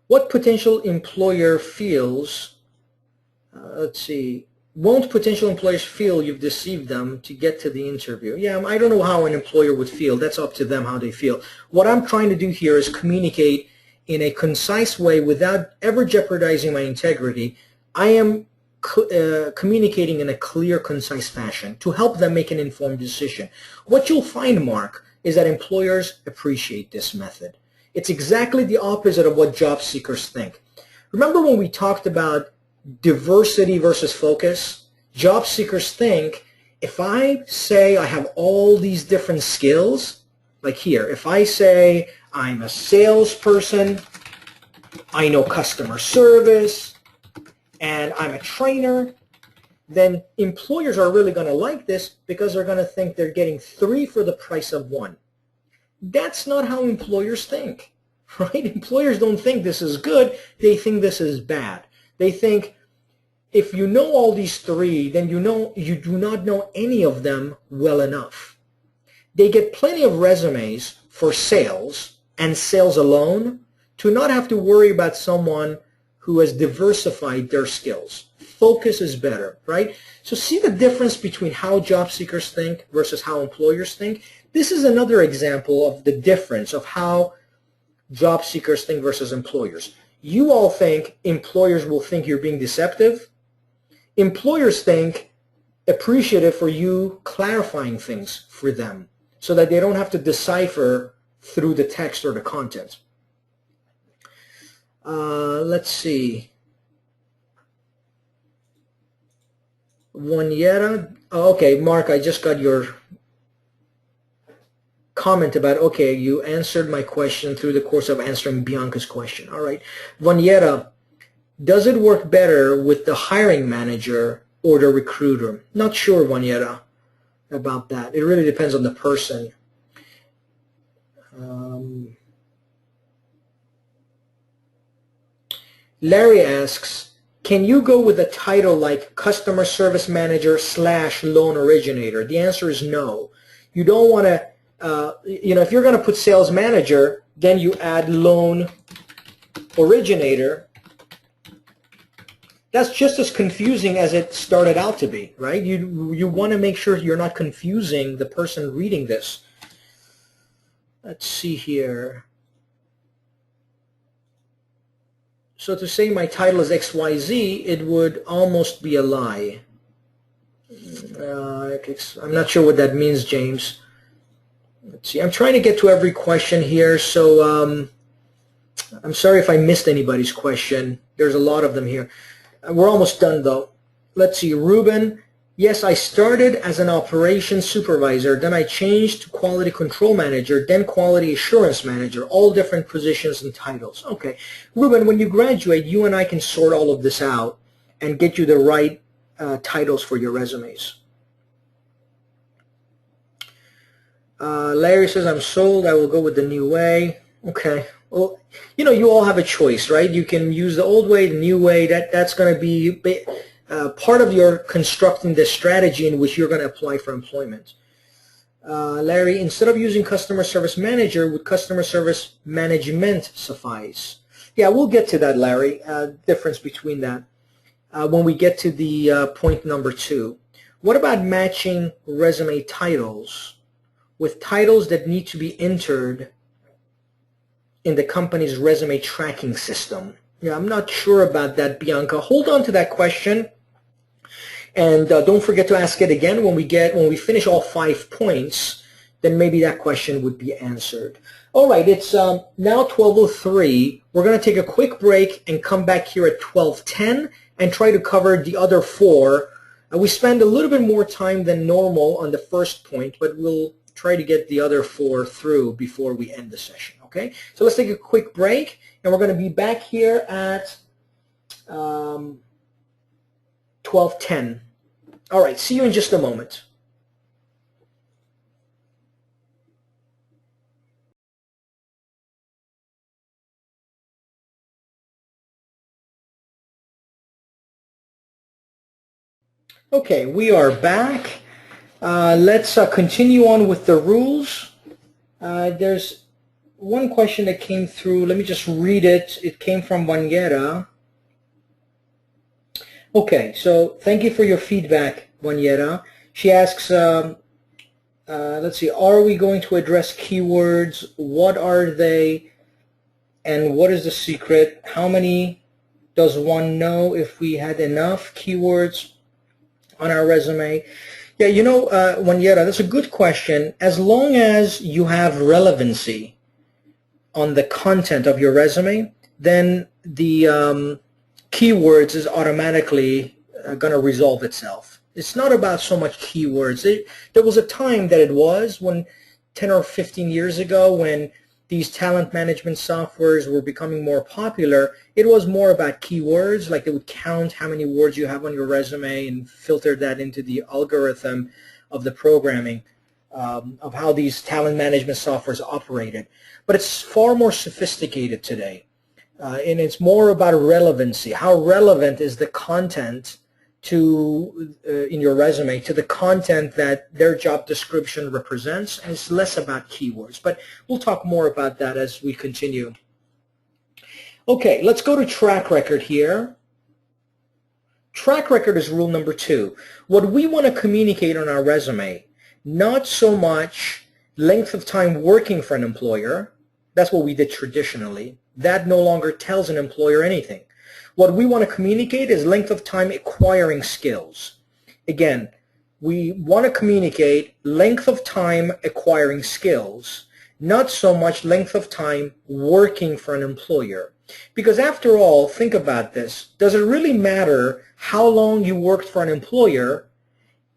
What potential employer feels, let's see, won't potential employers feel you've deceived them to get to the interview? Yeah, I don't know how an employer would feel. That's up to them how they feel. What I'm trying to do here is communicate in a concise way without ever jeopardizing my integrity. I am communicating in a clear, concise fashion to help them make an informed decision. What you'll find, Mark, is that employers appreciate this method. It's exactly the opposite of what job seekers think. Remember when we talked about diversity versus focus? Job seekers think, if I say I have all these different skills, like here, if I say I'm a salesperson, I know customer service, and I'm a trainer, then employers are really going to like this because they're going to think they're getting 3 for the price of 1. That's not how employers think, right? Employers don't think this is good. They think this is bad. They think if you know all these 3, then you do not know any of them well enough. They get plenty of resumes for sales and sales alone to not have to worry about someone who has diversified their skills. Focus is better, right? So see the difference between how job seekers think versus how employers think? This is another example of the difference of how job seekers think versus employers. You all think employers will think you're being deceptive. Employers think appreciative for you clarifying things for them so that they don't have to decipher through the text or the content. Let's see. Waniera. Oh, okay, Mark, I just got your comment about, okay, you answered my question through the course of answering Bianca's question. All right. Waniera, does it work better with the hiring manager or the recruiter? Not sure, Waniera, about that. It really depends on the person. Larry asks, can you go with a title like customer service manager / loan originator? The answer is no. You don't want to, if you're going to put sales manager, then you add loan originator. That's just as confusing as it started out to be, right? You want to make sure you're not confusing the person reading this. Let's see here. So to say my title is XYZ, it would almost be a lie. I'm not sure what that means, James. Let's see. I'm trying to get to every question here, so I'm sorry if I missed anybody's question. There's a lot of them here. We're almost done, though. Let's see. Ruben, yes, I started as an operations supervisor. Then I changed to quality control manager, then quality assurance manager, all different positions and titles. Okay. Ruben, when you graduate, you and I can sort all of this out and get you the right titles for your resumes. Larry says, I'm sold. I will go with the new way. Okay. Well, you all have a choice, right? You can use the old way, the new way. That's going to be part of your constructing the strategy in which you're going to apply for employment. Larry, instead of using customer service manager, would customer service management suffice? Yeah, we'll get to that, Larry, difference between that when we get to the point number 2. What about matching resume titles with titles that need to be entered in the company's resume tracking system? Yeah, I'm not sure about that, Bianca. Hold on to that question, and don't forget to ask it again when we finish all 5 points, then maybe that question would be answered. All right, it's now 12:03. We're going to take a quick break and come back here at 12:10 and try to cover the other four. We spend a little bit more time than normal on the first point, but we'll try to get the other four through before we end the session, okay? So let's take a quick break, and we're going to be back here at 12:10. All right, see you in just a moment. Okay, we are back. Let's continue on with the rules. There's one question that came through. Let me just read it. It came from Wanyera. Okay, so thank you for your feedback, Wanyera. She asks, let's see, are we going to address keywords? What are they? And what is the secret? How many does one know if we had enough keywords on our resume? Yeah, you know, Wanyera, that's a good question. As long as you have relevancy on the content of your resume, then the keywords is automatically going to resolve itself. It's not about so much keywords. There was a time that it was, when 10 or 15 years ago, when these talent management softwares were becoming more popular, it was more about keywords, like they would count how many words you have on your resume and filter that into the algorithm of the programming of how these talent management softwares operated. But it's far more sophisticated today, and it's more about relevancy. How relevant is the content to in your resume to the content that their job description represents, and it's less about keywords. But we'll talk more about that as we continue. Okay, let's go to track record here. Track record is rule number 2. What we want to communicate on our resume, not so much length of time working for an employer. That's what we did traditionally. That no longer tells an employer anything. What we want to communicate is length of time acquiring skills. Again, we want to communicate length of time acquiring skills, not so much length of time working for an employer. Because after all, think about this. Does it really matter how long you worked for an employer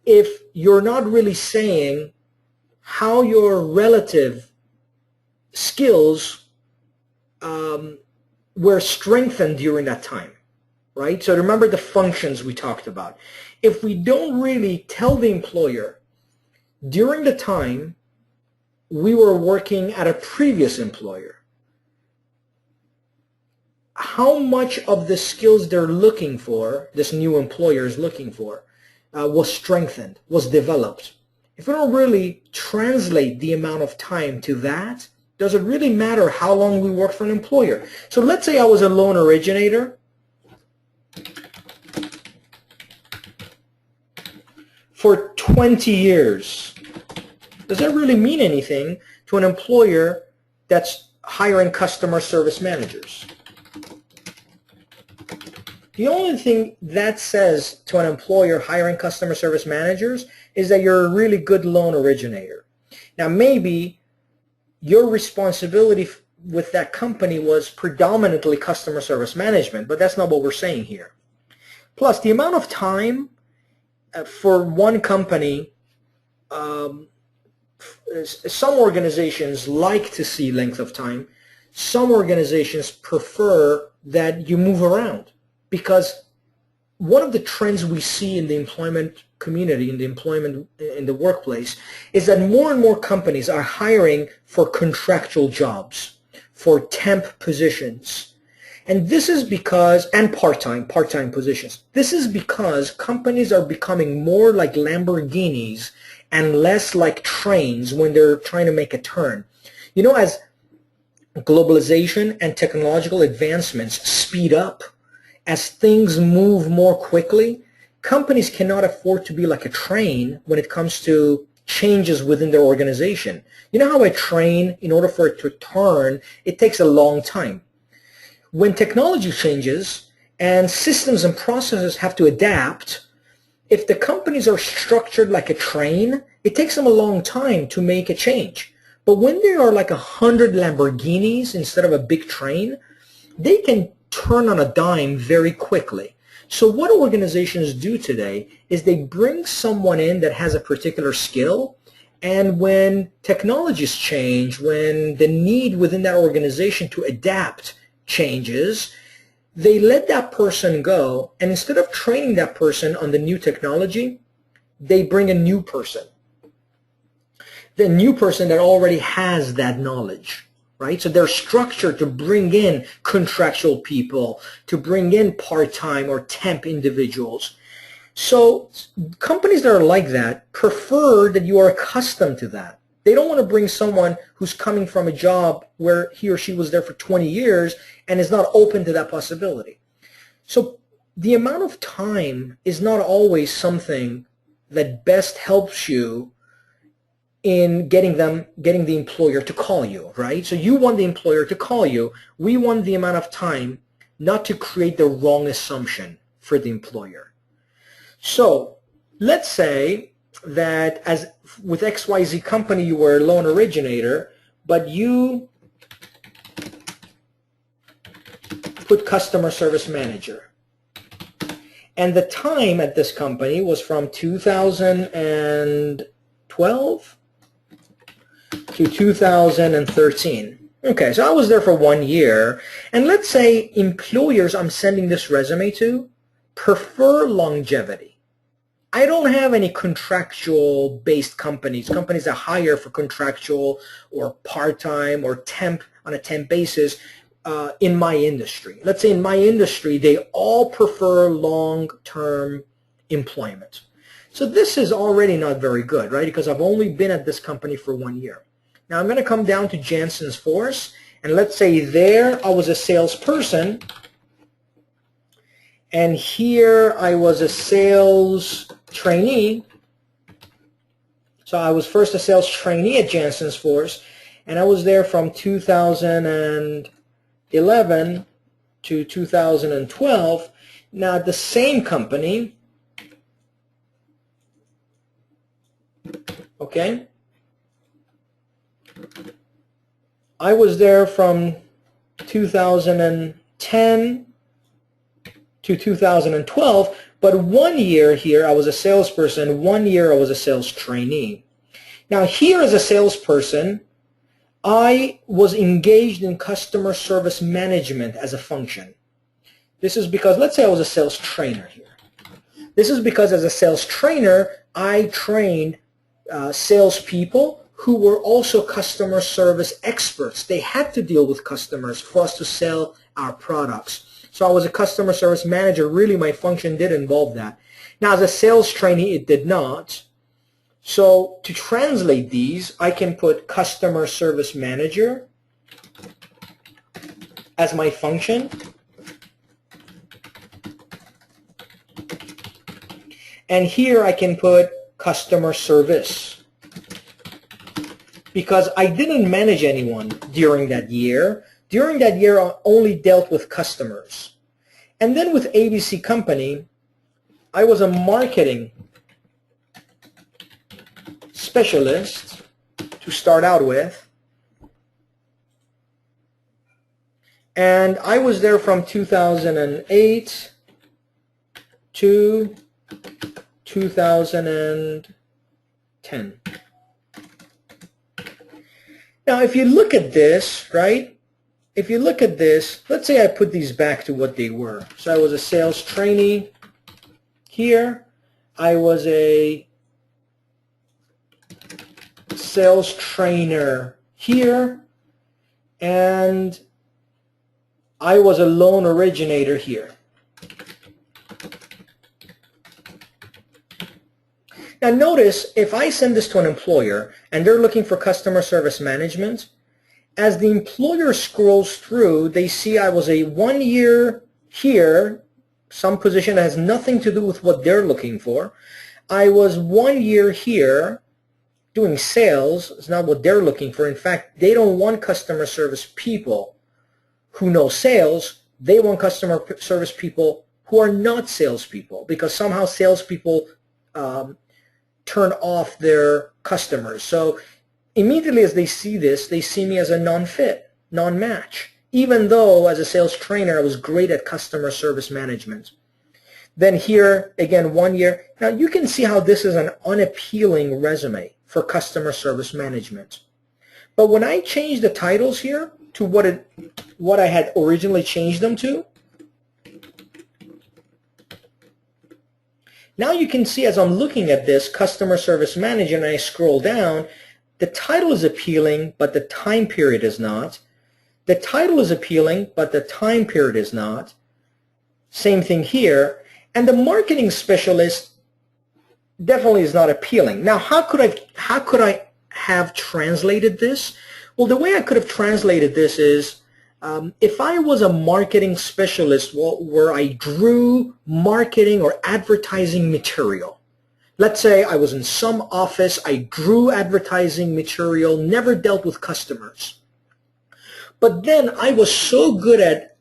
if you're not really saying how your relative skills were strengthened during that time, right? So remember the functions we talked about. If we don't really tell the employer during the time we were working at a previous employer how much of the skills they're looking for, this new employer is looking for, was strengthened, was developed. If we don't really translate the amount of time to that, does it really matter how long we worked for an employer? So let's say I was a loan originator for 20 years. Does that really mean anything to an employer that's hiring customer service managers? The only thing that says to an employer hiring customer service managers is that you're a really good loan originator. Now maybe your responsibility with that company was predominantly customer service management, but that's not what we're saying here. Plus, the amount of time for one company, some organizations like to see length of time. Some organizations prefer that you move around, because one of the trends we see in the employment community, in the workplace, is that more and more companies are hiring for contractual jobs, for temp positions. And this is because, and part-time positions. This is because companies are becoming more like Lamborghinis and less like trains when they're trying to make a turn. You know, as globalization and technological advancements speed up, as things move more quickly, companies cannot afford to be like a train when it comes to changes within their organization. You know how a train, in order for it to turn, it takes a long time. When technology changes and systems and processes have to adapt, if the companies are structured like a train, it takes them a long time to make a change. But when there are like 100 Lamborghinis instead of a big train, they can turn on a dime very quickly. So what organizations do today is they bring someone in that has a particular skill, and when technologies change, when the need within that organization to adapt changes, they let that person go, and instead of training that person on the new technology, they bring a new person. The new person that already has that knowledge, right? So they're structured to bring in contractual people, to bring in part-time or temp individuals. So companies that are like that prefer that you are accustomed to that. They don't want to bring someone who's coming from a job where he or she was there for 20 years and is not open to that possibility. So the amount of time is not always something that best helps you in getting the employer to call you, right? So you want the employer to call you. We want the amount of time not to create the wrong assumption for the employer. So let's say that as with XYZ company you were a loan originator, but you put customer service manager. And the time at this company was from 2012 to 2013. Okay, so I was there for 1 year. And let's say employers I'm sending this resume to prefer longevity. I don't have any contractual based companies that hire for contractual or part-time or temp on a temp basis in my industry. Let's say in my industry, they all prefer long-term employment. So this is already not very good, right? Because I've only been at this company for 1 year. Now I'm going to come down to Jansen's Force, and let's say there I was a salesperson, and here I was a sales trainee. So I was first a sales trainee at Jansen's Force, and I was there from 2011 to 2012. Now at the same company, okay, I was there from 2010 to 2012, but 1 year here I was a salesperson, 1 year I was a sales trainee. Now here as a salesperson, I was engaged in customer service management as a function. This is because, let's say I was a sales trainer here. This is because as a sales trainer, I trained salespeople who were also customer service experts. They had to deal with customers for us to sell our products. So I was a customer service manager. Really, my function did involve that. Now, as a sales trainee, it did not. So to translate these, I can put customer service manager as my function. And here I can put customer service, because I didn't manage anyone during that year. During that year, I only dealt with customers. And then with ABC Company, I was a marketing specialist to start out with. And I was there from 2008 to 2010. Now, if you look at this, right? If you look at this, let's say I put these back to what they were. So I was a sales trainee here. I was a sales trainer here. And I was a loan originator here. Now notice, if I send this to an employer and they're looking for customer service management, as the employer scrolls through, they see I was a 1 year here, some position that has nothing to do with what they're looking for. I was 1 year here doing sales. It's not what they're looking for. In fact, they don't want customer service people who know sales. They want customer service people who are not salespeople, because somehow salespeople turn off their customers. So immediately as they see this, they see me as a non-fit, non-match, even though as a sales trainer I was great at customer service management. Then here, again, 1 year. Now you can see how this is an unappealing resume for customer service management. But when I change the titles here to what I had originally changed them to, now you can see as I'm looking at this customer service manager and I scroll down, the title is appealing, but the time period is not. The title is appealing, but the time period is not. Same thing here. And the marketing specialist definitely is not appealing. Now, how could I have translated this? Well, the way I could have translated this is if I was a marketing specialist where I drew marketing or advertising material. Let's say I was in some office, I drew advertising material, never dealt with customers. But then I was so good at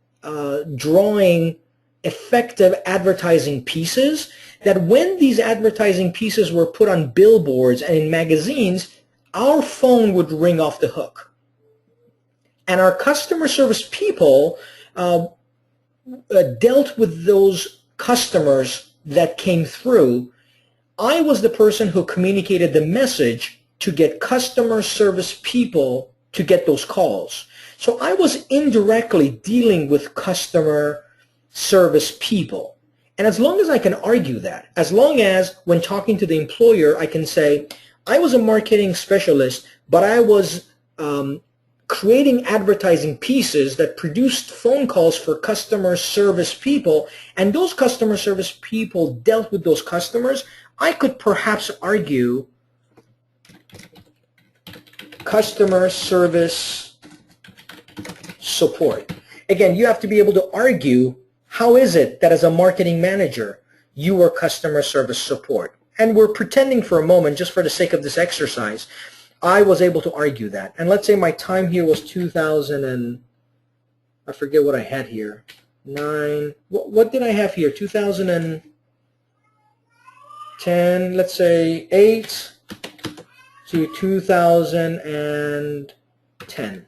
drawing effective advertising pieces that when these advertising pieces were put on billboards and in magazines, our phone would ring off the hook. And our customer service people dealt with those customers that came through. I was the person who communicated the message to get customer service people to get those calls. So I was indirectly dealing with customer service people. And as long as I can argue that, as long as when talking to the employer, I can say, I was a marketing specialist, but I was creating advertising pieces that produced phone calls for customer service people, and those customer service people dealt with those customers, I could perhaps argue customer service support. Again, you have to be able to argue how is it that as a marketing manager you were customer service support. And we're pretending for a moment, just for the sake of this exercise, I was able to argue that. And let's say my time here was 2000 and I forget what I had here. 9. What did I have here? 2010, let's say 8 to 2010.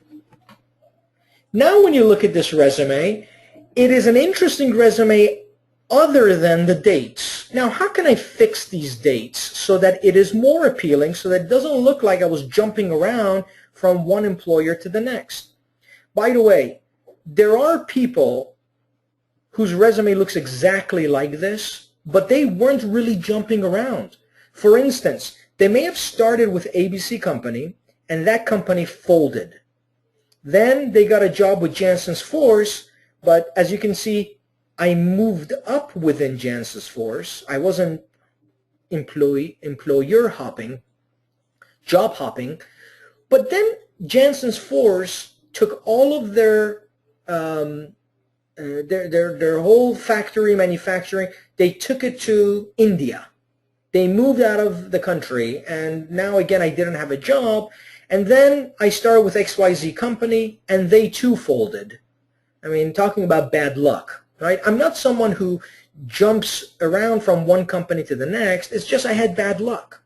Now when you look at this resume, it is an interesting resume other than the dates. Now, how can I fix these dates so that it is more appealing, so that it doesn't look like I was jumping around from one employer to the next? By the way, there are people whose resume looks exactly like this, but they weren't really jumping around. For instance, they may have started with ABC Company, and that company folded. Then they got a job with Jansen's Force, but as you can see, I moved up within Jansen's Force. I wasn't employer hopping, job hopping. But then Jansen's Force took all of their whole factory manufacturing. They took it to India. They moved out of the country, and now again I didn't have a job. And then I started with XYZ Company, and they too folded. I mean, talking about bad luck. Right? I'm not someone who jumps around from one company to the next. It's just I had bad luck.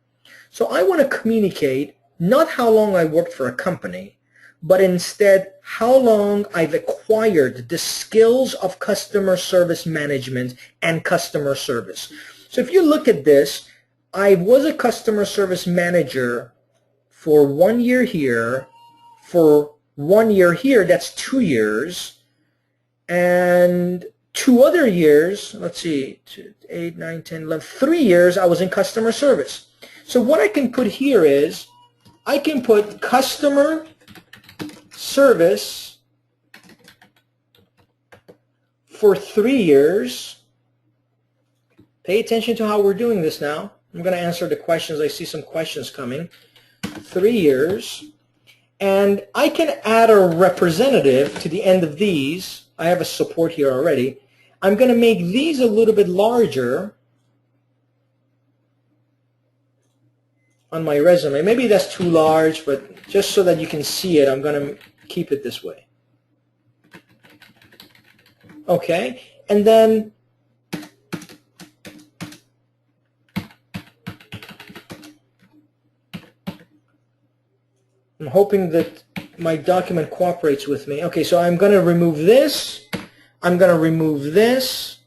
So I want to communicate not how long I worked for a company, but instead how long I've acquired the skills of customer service management and customer service. So if you look at this, I was a customer service manager for 1 year here, for 1 year here, that's 2 years, and 2 other years, let's see, 8, 9, 10, 11, 3 years I was in customer service. So what I can put here is, I can put customer service for 3 years. Pay attention to how we're doing this now. I'm going to answer the questions. I see some questions coming. 3 years. And I can add a representative to the end of these. I have a support here already. I'm going to make these a little bit larger on my resume. Maybe that's too large, but just so that you can see it, I'm going to keep it this way. Okay, and then hoping that my document cooperates with me. Okay, so I'm going to remove this. I'm going to remove this,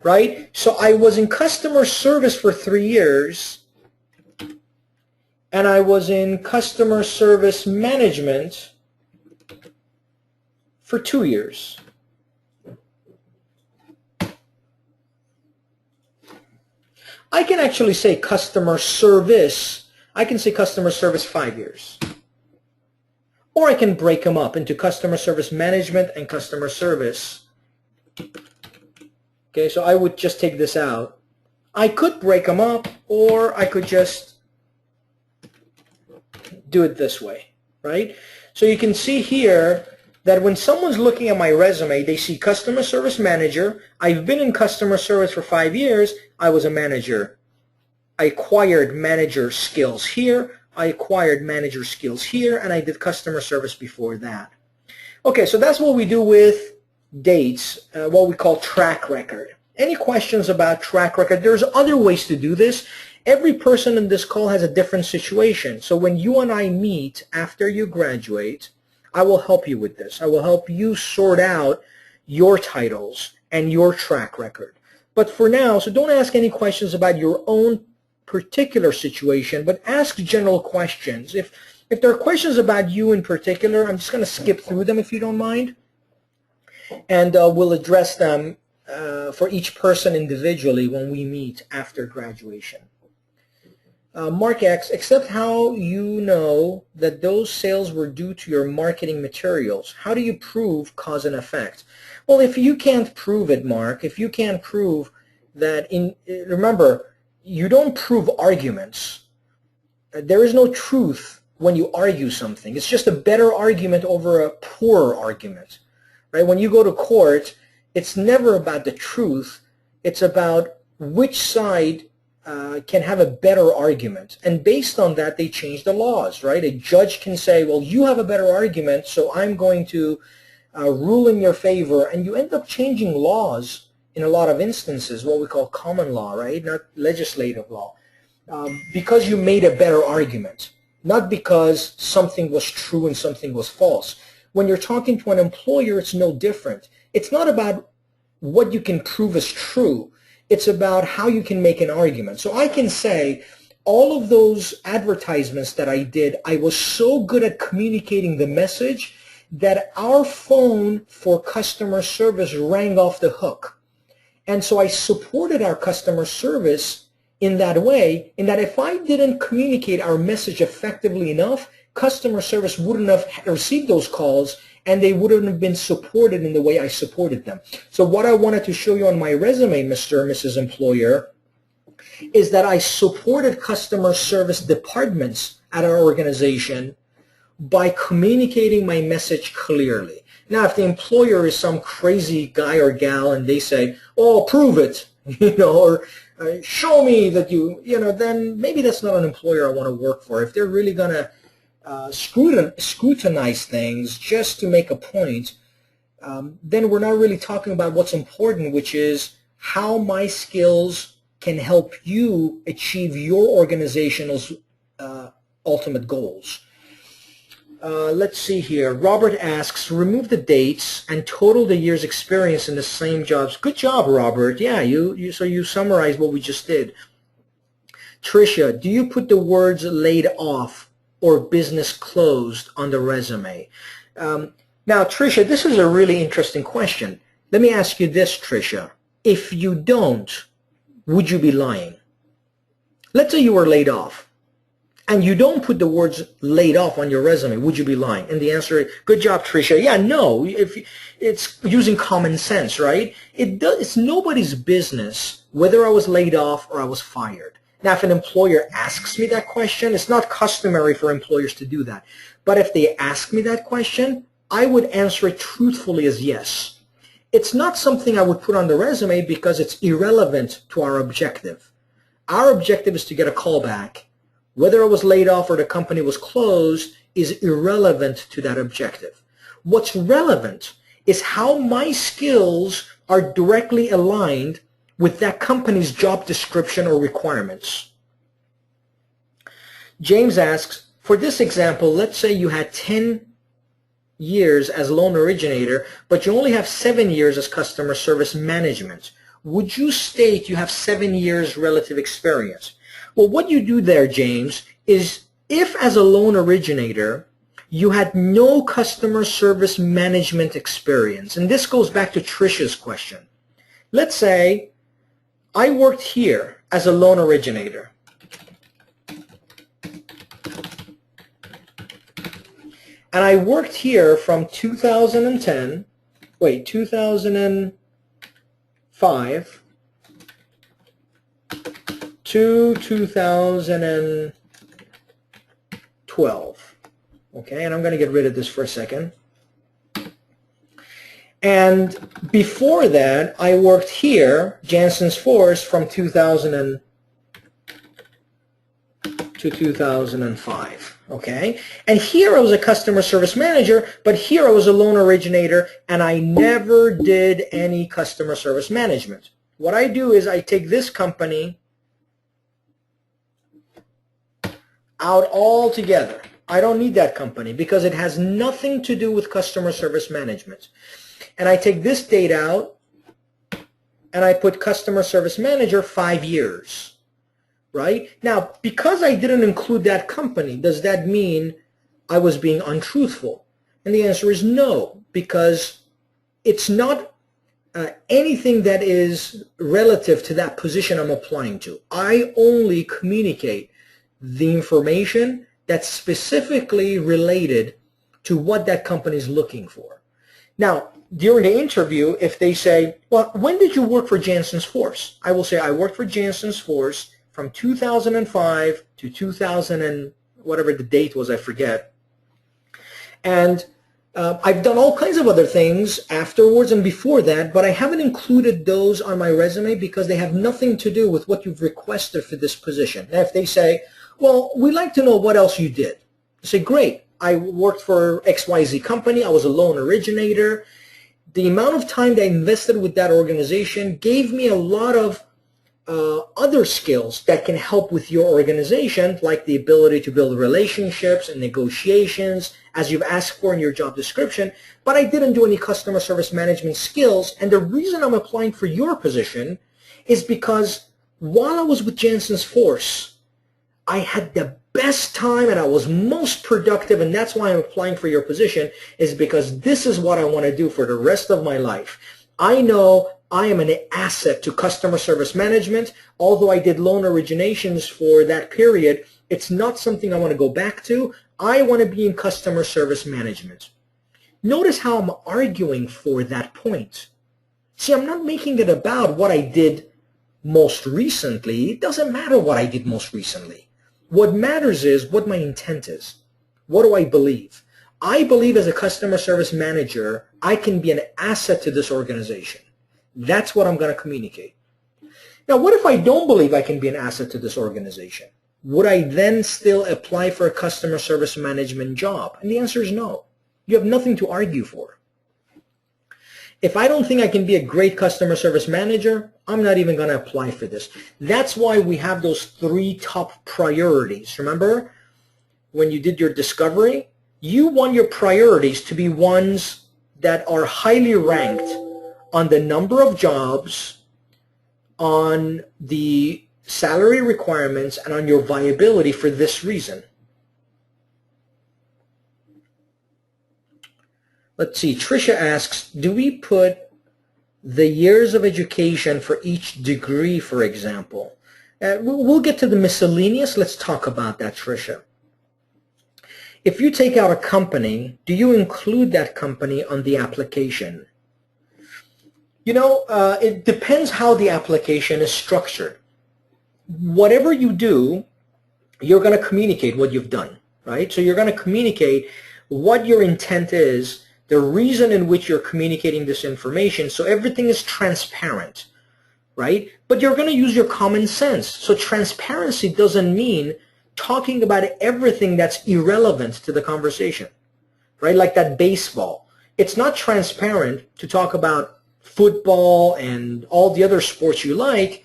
right? So I was in customer service for 3 years, and I was in customer service management for 2 years. I can actually say customer service. I can say customer service 5 years. Or I can break them up into customer service management and customer service. Okay, so I would just take this out. I could break them up, or I could just do it this way, right? So you can see here that when someone's looking at my resume, they see customer service manager. I've been in customer service for 5 years. I was a manager. I acquired manager skills here. I acquired manager skills here, and I did customer service before that. Okay, so that's what we do with dates, what we call track record. Any questions about track record? There's other ways to do this. Every person in this call has a different situation. So when you and I meet after you graduate, I will help you with this. I will help you sort out your titles and your track record. But for now, so don't ask any questions about your own particular situation, but ask general questions. If there are questions about you in particular, I'm just going to skip through them if you don't mind, and we'll address them for each person individually when we meet after graduation. Mark X, except how you know that those sales were due to your marketing materials. How do you prove cause and effect? Well, if you can't prove it, Mark, if you can't prove that remember, you don't prove arguments. There is no truth when you argue something. It's just a better argument over a poorer argument, right? When you go to court, it's never about the truth. It's about which side can have a better argument. And based on that, they change the laws, right? A judge can say, well, you have a better argument, so I'm going to rule in your favor. And you end up changing laws in a lot of instances, what we call common law, right? Not legislative law. Because you made a better argument, not because something was true and something was false. When you're talking to an employer, it's no different. It's not about what you can prove is true. It's about how you can make an argument. So I can say all of those advertisements that I did, I was so good at communicating the message that our phone for customer service rang off the hook. And so I supported our customer service in that way, in that if I didn't communicate our message effectively enough, customer service wouldn't have received those calls, and they wouldn't have been supported in the way I supported them. So what I wanted to show you on my resume, Mr. and Mrs. Employer, is that I supported customer service departments at our organization by communicating my message clearly. Now, if the employer is some crazy guy or gal and they say, oh, prove it, or show me that then maybe that's not an employer I want to work for. If they're really going to scrutinize things just to make a point, then we're not really talking about what's important, which is how my skills can help you achieve your organization's ultimate goals. Let's see here. Robert asks, remove the dates and total the year's experience in the same jobs. Good job, Robert. Yeah, so you summarized what we just did. Tricia, do you put the words laid off or business closed on the resume? Now, Tricia, this is a really interesting question. Let me ask you this, Tricia. If you don't, would you be lying? Let's say you were laid off, and you don't put the words laid off on your resume, would you be lying? And the answer is, good job, Tricia. Yeah, no, if it's using common sense, right? It's nobody's business whether I was laid off or I was fired. Now, if an employer asks me that question, it's not customary for employers to do that. But if they ask me that question, I would answer it truthfully as yes. It's not something I would put on the resume because it's irrelevant to our objective. Our objective is to get a call back. Whether I was laid off or the company was closed is irrelevant to that objective. What's relevant is how my skills are directly aligned with that company's job description or requirements. James asks, for this example, let's say you had 10 years as loan originator, but you only have 7 years as customer service management. Would you state you have 7 years relative experience? Well, what you do there, James, is if as a loan originator you had no customer service management experience, and this goes back to Trisha's question. Let's say I worked here as a loan originator. And I worked here from 2005 to 2012. Okay, and I'm going to get rid of this for a second. And before that, I worked here, Jansen's Force, from 2000 to 2005. Okay, and here I was a customer service manager, but here I was a loan originator, and I never did any customer service management. What I do is I take this company out altogether. I don't need that company because it has nothing to do with customer service management. And I take this date out, and I put customer service manager 5 years. Right? Now, because I didn't include that company, does that mean I was being untruthful? And the answer is no, because it's not anything that is relative to that position I'm applying to. I only communicate the information that's specifically related to what that company is looking for. Now, during the interview, if they say, well, when did you work for Jansen's Force? I will say, I worked for Jansen's Force from 2005 to 2000 and whatever the date was, I forget. And I've done all kinds of other things afterwards and before that, but I haven't included those on my resume because they have nothing to do with what you've requested for this position. Now, if they say, well, we'd like to know what else you did, I say, great. I worked for XYZ company. I was a loan originator. The amount of time that I invested with that organization gave me a lot of other skills that can help with your organization, like the ability to build relationships and negotiations, as you've asked for in your job description, but I didn't do any customer service management skills. And the reason I'm applying for your position is because while I was with Jansen's Force, I had the best time and I was most productive, and that's why I'm applying for your position, is because this is what I want to do for the rest of my life. I know I am an asset to customer service management. Although I did loan originations for that period, it's not something I want to go back to. I want to be in customer service management. Notice how I'm arguing for that point. See, I'm not making it about what I did most recently. It doesn't matter what I did most recently. What matters is what my intent is. What do I believe? I believe as a customer service manager, I can be an asset to this organization. That's what I'm going to communicate. Now, what if I don't believe I can be an asset to this organization? Would I then still apply for a customer service management job? And the answer is no. You have nothing to argue for. If I don't think I can be a great customer service manager, I'm not even going to apply for this. That's why we have those 3 top priorities. Remember, when you did your discovery, you want your priorities to be ones that are highly ranked on the number of jobs, on the salary requirements, and on your viability for this reason. Let's see, Trisha asks, do we put the years of education for each degree, for example? We'll get to the miscellaneous. Let's talk about that, Trisha. If you take out a company, do you include that company on the application? You know, it depends how the application is structured. Whatever you do, you're going to communicate what you've done, right? So you're going to communicate what your intent is, the reason in which you're communicating this information, so everything is transparent, right? But you're going to use your common sense. So transparency doesn't mean talking about everything that's irrelevant to the conversation, right? Like that baseball. It's not transparent to talk about football and all the other sports you like.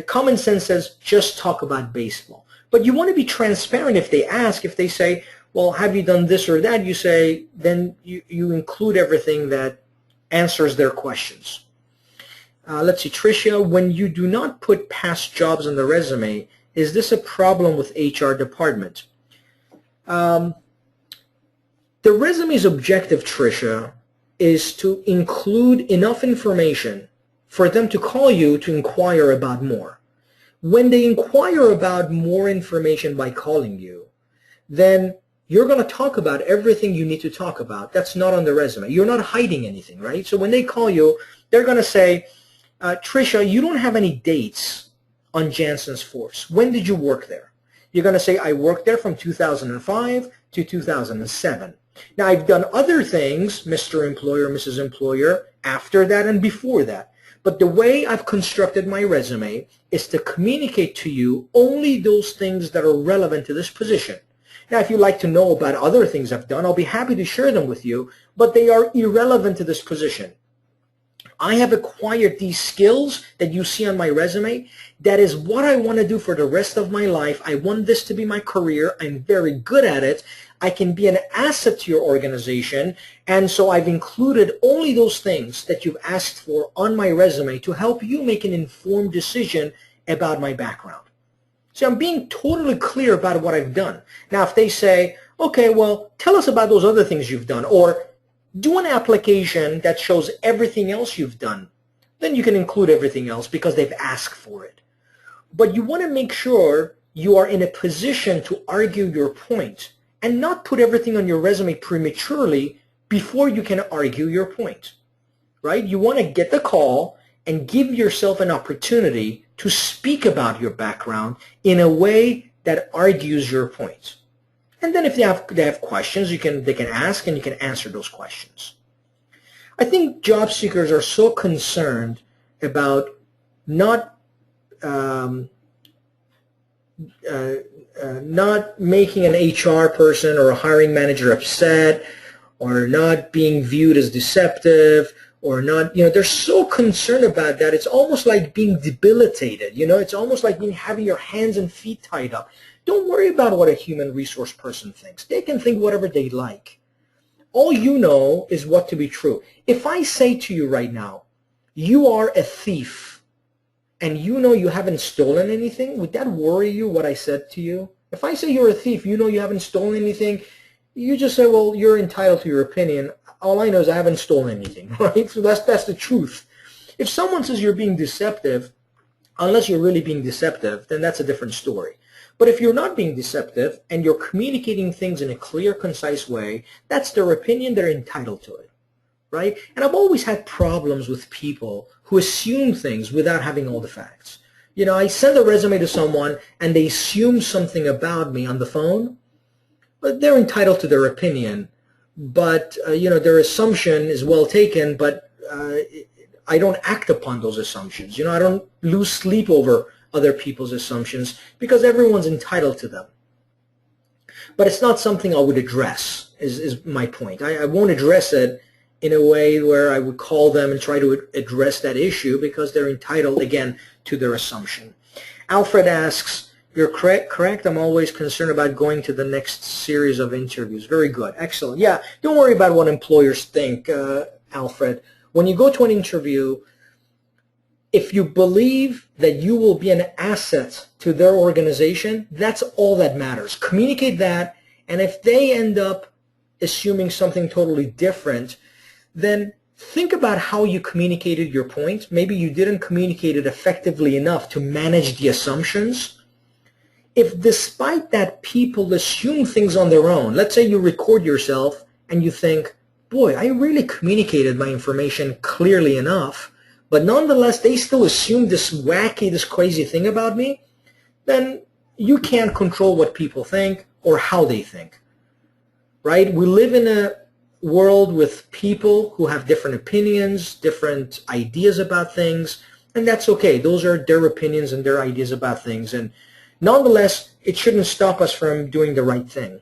Common sense says just talk about baseball. But you want to be transparent if they ask. If they say, well, have you done this or that? You say, then you include everything that answers their questions. Let's see, Tricia, when you do not put past jobs on the resume, is this a problem with HR department? The resume's objective, Tricia, is to include enough information for them to call you to inquire about more. When they inquire about more information by calling you, then you're going to talk about everything you need to talk about. That's not on the resume. You're not hiding anything, right? So when they call you, they're going to say, Tricia, you don't have any dates on Jansen's Force. When did you work there? You're going to say, I worked there from 2005 to 2007. Now, I've done other things, Mr. Employer, Mrs. Employer, after that and before that. But the way I've constructed my resume is to communicate to you only those things that are relevant to this position. Now, if you'd like to know about other things I've done, I'll be happy to share them with you, but they are irrelevant to this position. I have acquired these skills that you see on my resume. That is what I want to do for the rest of my life. I want this to be my career. I'm very good at it. I can be an asset to your organization. And so I've included only those things that you've asked for on my resume to help you make an informed decision about my background. So I'm being totally clear about what I've done. Now, if they say, okay, well, tell us about those other things you've done, or do an application that shows everything else you've done, then you can include everything else because they've asked for it. But you want to make sure you are in a position to argue your point and not put everything on your resume prematurely before you can argue your point, right? You want to get the call and give yourself an opportunity to speak about your background in a way that argues your point. And then if they have questions, they can ask and you can answer those questions. I think job seekers are so concerned about not making an HR person or a hiring manager upset, or not being viewed as deceptive, or not, they're so concerned about that. It's almost like being debilitated. It's almost like having your hands and feet tied up. Don't worry about what a human resource person thinks. They can think whatever they like. All you know is what to be true. If I say to you right now, you are a thief, and you know you haven't stolen anything, would that worry you, what I said to you? If I say you're a thief, you know you haven't stolen anything, you just say, well, you're entitled to your opinion. All I know is I haven't stolen anything, right? So that's the truth. If someone says you're being deceptive, unless you're really being deceptive, then that's a different story. But if you're not being deceptive and you're communicating things in a clear, concise way, that's their opinion. They're entitled to it, right? And I've always had problems with people who assume things without having all the facts. I send a resume to someone and they assume something about me on the phone, but they're entitled to their opinion. But, their assumption is well taken, but I don't act upon those assumptions. I don't lose sleep over other people's assumptions because everyone's entitled to them. But it's not something I would address, is my point. I won't address it in a way where I would call them and try to address that issue because they're entitled, again, to their assumption. Alfred asks, you're correct. I'm always concerned about going to the next series of interviews. Very good. Excellent. Yeah, don't worry about what employers think, Alfred. When you go to an interview, if you believe that you will be an asset to their organization, that's all that matters. Communicate that, and if they end up assuming something totally different, then think about how you communicated your point. Maybe you didn't communicate it effectively enough to manage the assumptions. If despite that people assume things on their own, let's say you record yourself and you think, boy, I really communicated my information clearly enough, but nonetheless they still assume this wacky, this crazy thing about me, then you can't control what people think or how they think, right? We live in a world with people who have different opinions, different ideas about things, and that's okay. Those are their opinions and their ideas about things, and nonetheless, it shouldn't stop us from doing the right thing,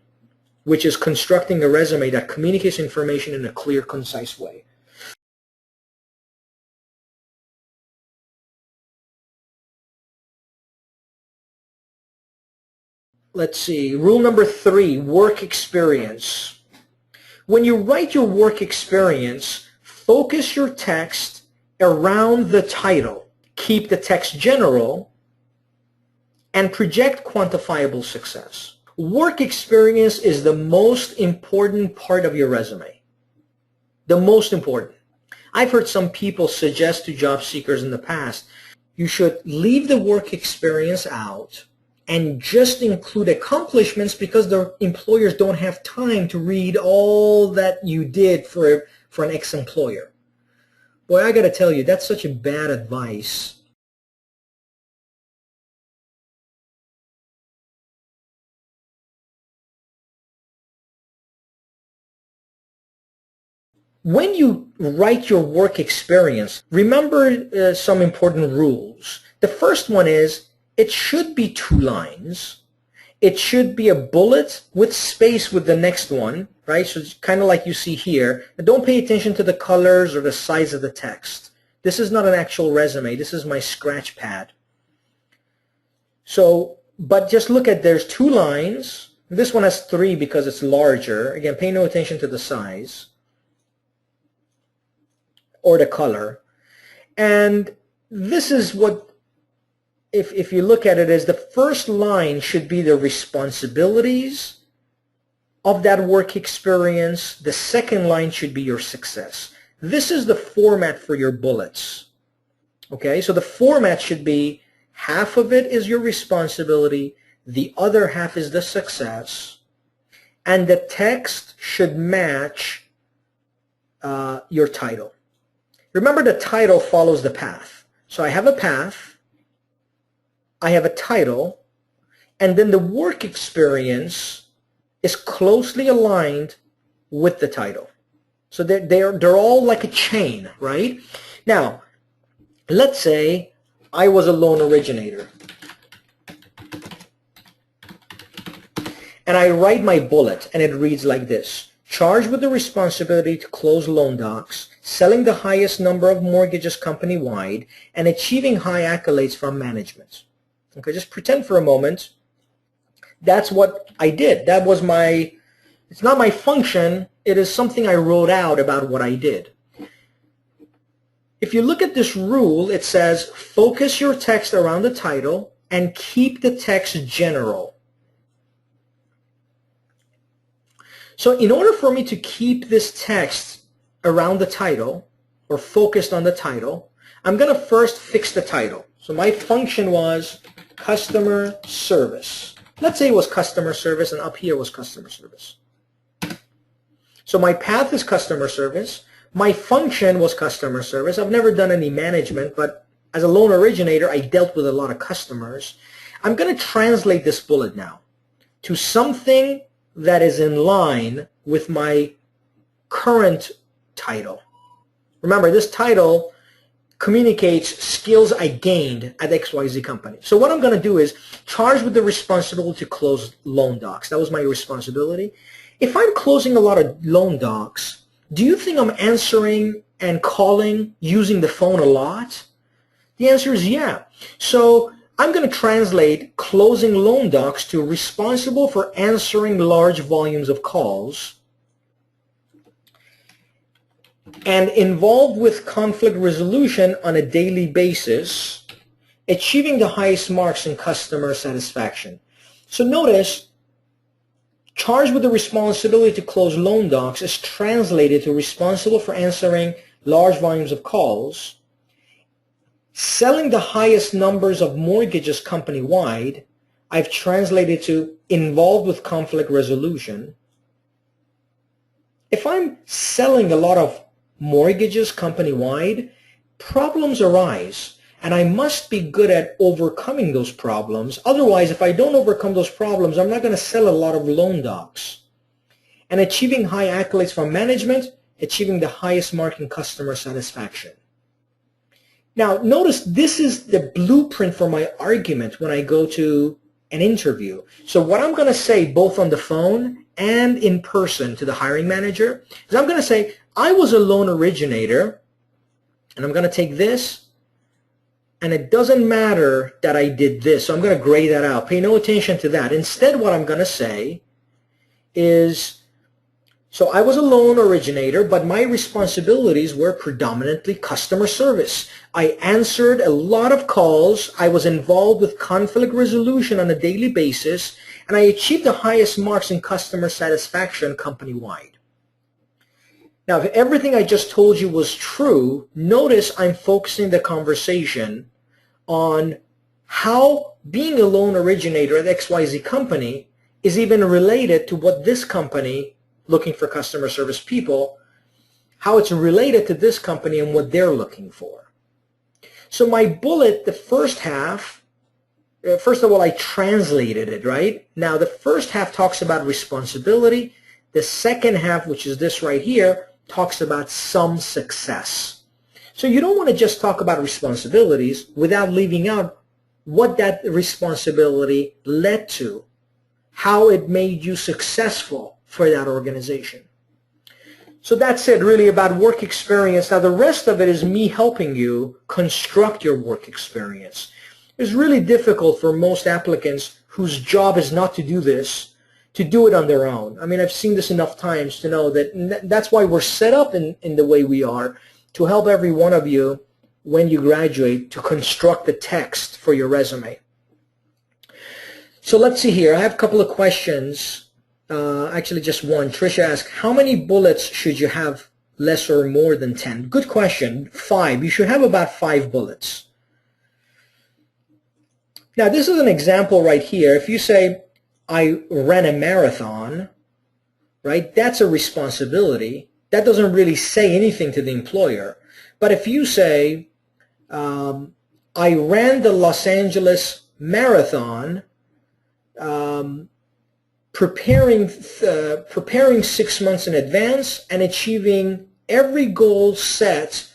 which is constructing a resume that communicates information in a clear, concise way. let's see, rule number 3, work experience. When you write your work experience, focus your text around the title. Keep the text general and project quantifiable success. Work experience is the most important part of your resume. The most important. I've heard some people suggest to job seekers in the past, you should leave the work experience out and just include accomplishments because the employers don't have time to read all that you did for an ex-employer. Boy, I got to tell you, that's such a bad advice. When you write your work experience, remember some important rules. The first one is it should be 2 lines. It should be a bullet with space with the next one, right? So it's kind of like you see here. And don't pay attention to the colors or the size of the text. This is not an actual resume. This is my scratch pad. So, but just look at, there's 2 lines. This one has 3 because it's larger. Again, pay no attention to the size or the color. And this is what, if you look at it, is the first line should be the responsibilities of that work experience. The second line should be your success. This is the format for your bullets. Okay, so the format should be half of it is your responsibility, the other half is the success, and the text should match your title. Remember, the title follows the path. So I have a path, I have a title, and then the work experience is closely aligned with the title. So they're all like a chain, right? Now, let's say I was a loan originator, and I write my bullet, and it reads like this. Charged with the responsibility to close loan docs, selling the highest number of mortgages company-wide, and achieving high accolades from management. Okay, just pretend for a moment that's what I did. That was my, it's not my function, it is something I wrote out about what I did. If you look at this rule, it says focus your text around the title and keep the text general. So in order for me to keep this text around the title or focused on the title, I'm going to first fix the title. So my function was customer service. Let's say it was customer service and up here was customer service. So my path is customer service. My function was customer service. I've never done any management, but as a loan originator, I dealt with a lot of customers. I'm going to translate this bullet now to something that is in line with my current title. Remember, this title communicates skills I gained at XYZ company. So what I'm going to do is charged with the responsibility to close loan docs. That was my responsibility. If I'm closing a lot of loan docs, do you think I'm answering and calling using the phone a lot? The answer is yeah. So I'm going to translate closing loan docs to responsible for answering large volumes of calls and involved with conflict resolution on a daily basis, achieving the highest marks in customer satisfaction. So notice, charged with the responsibility to close loan docs is translated to responsible for answering large volumes of calls. Selling the highest numbers of mortgages company-wide, I've translated to involved with conflict resolution. If I'm selling a lot of mortgages company-wide, problems arise, and I must be good at overcoming those problems. Otherwise, if I don't overcome those problems, I'm not going to sell a lot of loan docs. And achieving high accolades from management, achieving the highest mark in customer satisfaction. Now, notice this is the blueprint for my argument when I go to an interview. So what I'm going to say both on the phone and in person to the hiring manager is I'm going to say, I was a loan originator, and I'm going to take this, and it doesn't matter that I did this, so I'm going to gray that out. Pay no attention to that. Instead, what I'm going to say is, so I was a loan originator, but my responsibilities were predominantly customer service. I answered a lot of calls. I was involved with conflict resolution on a daily basis, and I achieved the highest marks in customer satisfaction company-wide. Now, if everything I just told you was true, notice I'm focusing the conversation on how being a loan originator at XYZ company is even related to what this company, looking for customer service people, how it's related to this company and what they're looking for. So my bullet, the first half, first of all, I translated it, right? Now, the first half talks about responsibility. The second half, which is this right here, talks about some success. So you don't want to just talk about responsibilities without leaving out what that responsibility led to, how it made you successful for that organization. So that's it really about work experience. Now the rest of it is me helping you construct your work experience. It's really difficult for most applicants whose job is not to do this to do it on their own. I mean, I've seen this enough times to know that that's why we're set up in the way we are, to help every one of you when you graduate to construct the text for your resume. So let's see here. I have a couple of questions. Actually, just one. Tricia asked, how many bullets should you have, less or more than 10? Good question. 5. You should have about 5 bullets. Now, this is an example right here. If you say, I ran a marathon, right? That's a responsibility. That doesn't really say anything to the employer. But if you say, I ran the Los Angeles Marathon, preparing 6 months in advance and achieving every goal set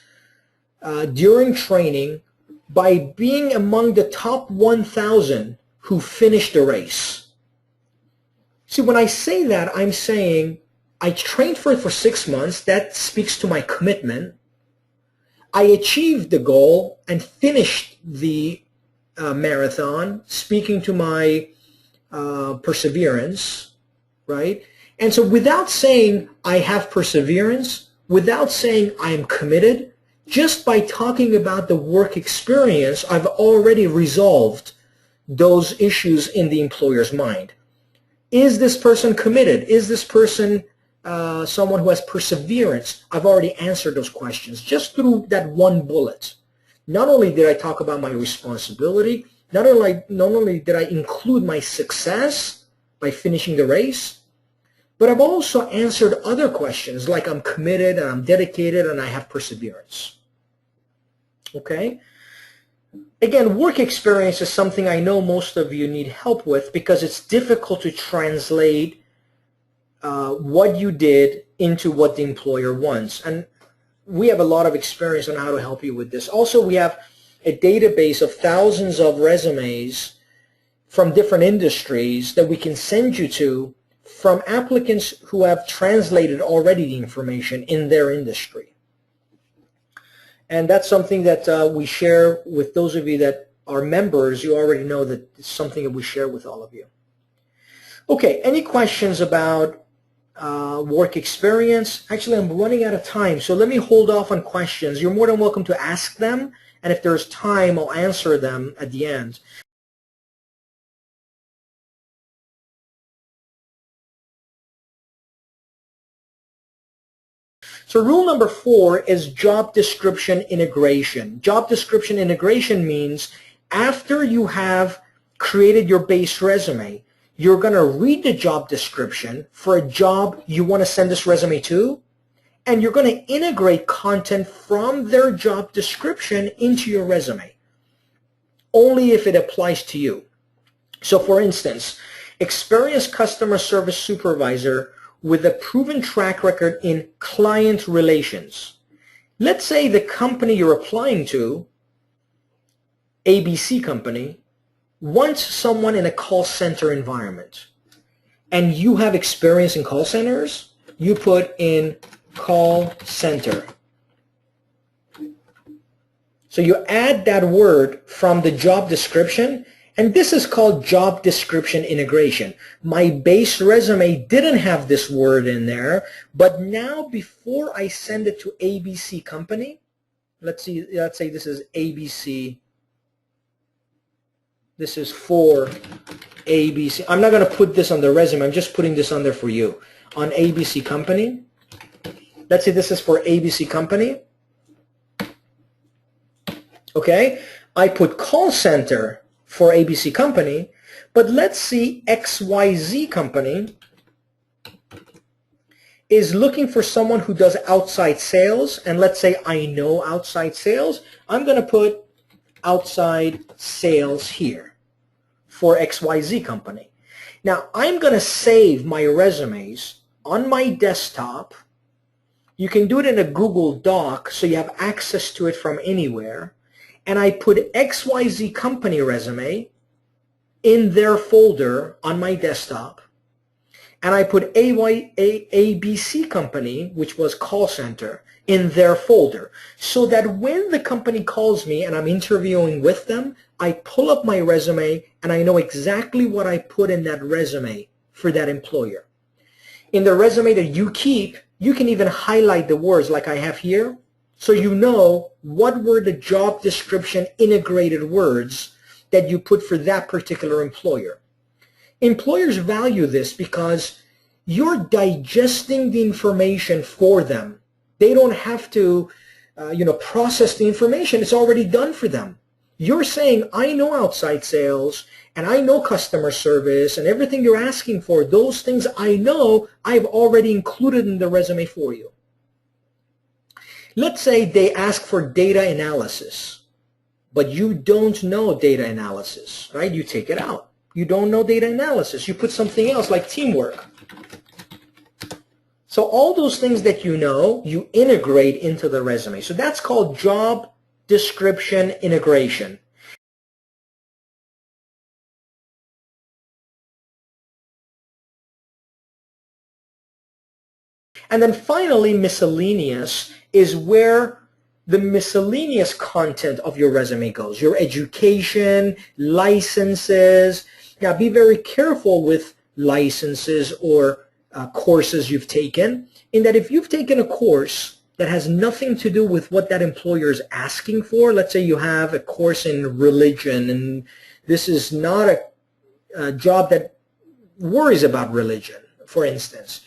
during training by being among the top 1,000 who finished the race. See, when I say that, I'm saying I trained for it for 6 months. That speaks to my commitment. I achieved the goal and finished the marathon, speaking to my perseverance, right? And so without saying I have perseverance, without saying I'm committed, just by talking about the work experience, I've already resolved those issues in the employer's mind. Is this person committed? Is this person someone who has perseverance? I've already answered those questions just through that one bullet. Not only did I talk about my responsibility, not only did I include my success by finishing the race, but I've also answered other questions like I'm committed and I'm dedicated and I have perseverance. Okay? Again, work experience is something I know most of you need help with because it's difficult to translate what you did into what the employer wants. And we have a lot of experience on how to help you with this. Also, we have a database of thousands of resumes from different industries that we can send you to from applicants who have translated already the information in their industry. And that's something that we share with those of you that are members. You already know that it's something that we share with all of you. Okay, any questions about work experience? Actually, I'm running out of time, so let me hold off on questions. You're more than welcome to ask them, and if there's time, I'll answer them at the end. So rule number 4 is job description integration. Job description integration means after you have created your base resume, you're going to read the job description for a job you want to send this resume to, and you're going to integrate content from their job description into your resume, only if it applies to you. So for instance, experienced customer service supervisor with a proven track record in client relations. Let's say the company you're applying to, ABC company, wants someone in a call center environment, and you have experience in call centers, you put in call center. So you add that word from the job description, and this is called job description integration. My base resume didn't have this word in there, but now before I send it to ABC company, let's say this is ABC. This is for ABC. I'm not going to put this on the resume. I'm just putting this on there for you. On ABC company. Let's say this is for ABC company. Okay. I put call center for ABC company, but let's see XYZ company is looking for someone who does outside sales, and let's say I know outside sales. I'm going to put outside sales here for XYZ company. Now I'm going to save my resumes on my desktop. You can do it in a Google Doc so you have access to it from anywhere. And I put XYZ company resume in their folder on my desktop. And I put ABC company, which was call center, in their folder. So that when the company calls me and I'm interviewing with them, I pull up my resume and I know exactly what I put in that resume for that employer. In the resume that you keep, you can even highlight the words like I have here. So you know what were the job description integrated words that you put for that particular employer. Employers value this because you're digesting the information for them. They don't have to process the information. It's already done for them. You're saying, I know outside sales and I know customer service and everything you're asking for, those things I know, I've already included in the resume for you. Let's say they ask for data analysis, but you don't know data analysis, right? You take it out. You don't know data analysis. You put something else like teamwork. So all those things that you know, you integrate into the resume. So that's called job description integration. And then finally, miscellaneous is where the miscellaneous content of your resume goes. Your education, licenses. Now be very careful with licenses or courses you've taken, in that if you've taken a course that has nothing to do with what that employer is asking for, let's say you have a course in religion and this is not a job that worries about religion, for instance.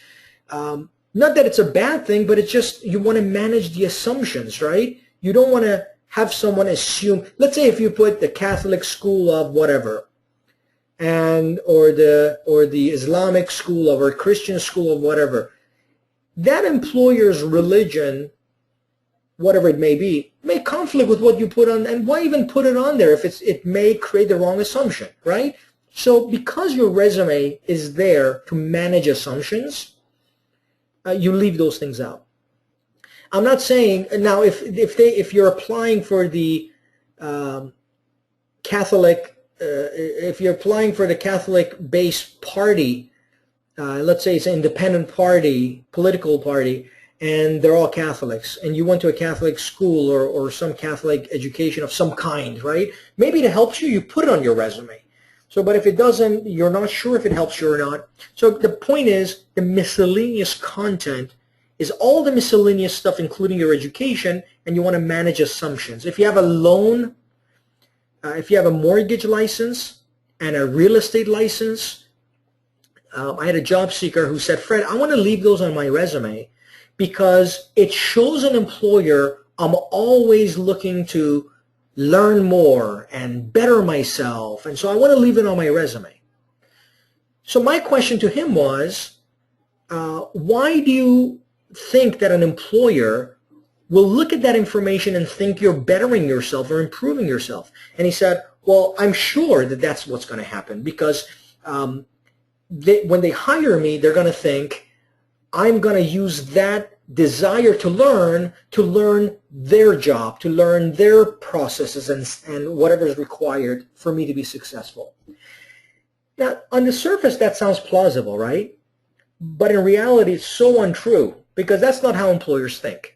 Not that it's a bad thing, but it's just you want to manage the assumptions, right? You don't want to have someone assume. Let's say if you put the Catholic school of whatever, or the Islamic school of, or Christian school of whatever, that employer's religion, whatever it may be, may conflict with what you put on. And why even put it on there if it may create the wrong assumption, right? So because your resume is there to manage assumptions, you leave those things out. I'm not saying now if you're applying for the Catholic, if you're applying for the Catholic-based party, let's say it's an independent party, political party, and they're all Catholics, and you went to a Catholic school or some Catholic education of some kind, right? Maybe it helps you, you put it on your resume. So, but if it doesn't, you're not sure if it helps you or not. So the point is, the miscellaneous content is all the miscellaneous stuff, including your education, and you want to manage assumptions. If you have a loan, if you have a mortgage license and a real estate license, I had a job seeker who said, Fred, I want to leave those on my resume because it shows an employer I'm always looking to learn more and better myself, and so I want to leave it on my resume. So my question to him was, why do you think that an employer will look at that information and think you're bettering yourself or improving yourself? And he said, well, I'm sure that that's what's going to happen because when they hire me, they're going to think I'm going to use that desire to learn their job, to learn their processes and whatever is required for me to be successful. Now, on the surface, that sounds plausible, right? But in reality, it's so untrue because that's not how employers think.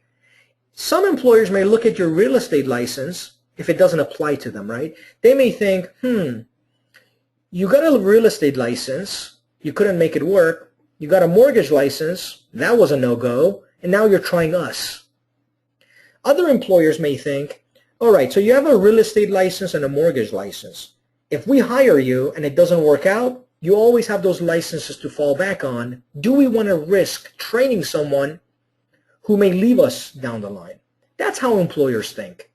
Some employers may look at your real estate license if it doesn't apply to them, right? They may think, you got a real estate license, you couldn't make it work. You got a mortgage license, that was a no-go, and now you're trying us. Other employers may think, all right, so you have a real estate license and a mortgage license. If we hire you and it doesn't work out, you always have those licenses to fall back on. Do we want to risk training someone who may leave us down the line? That's how employers think,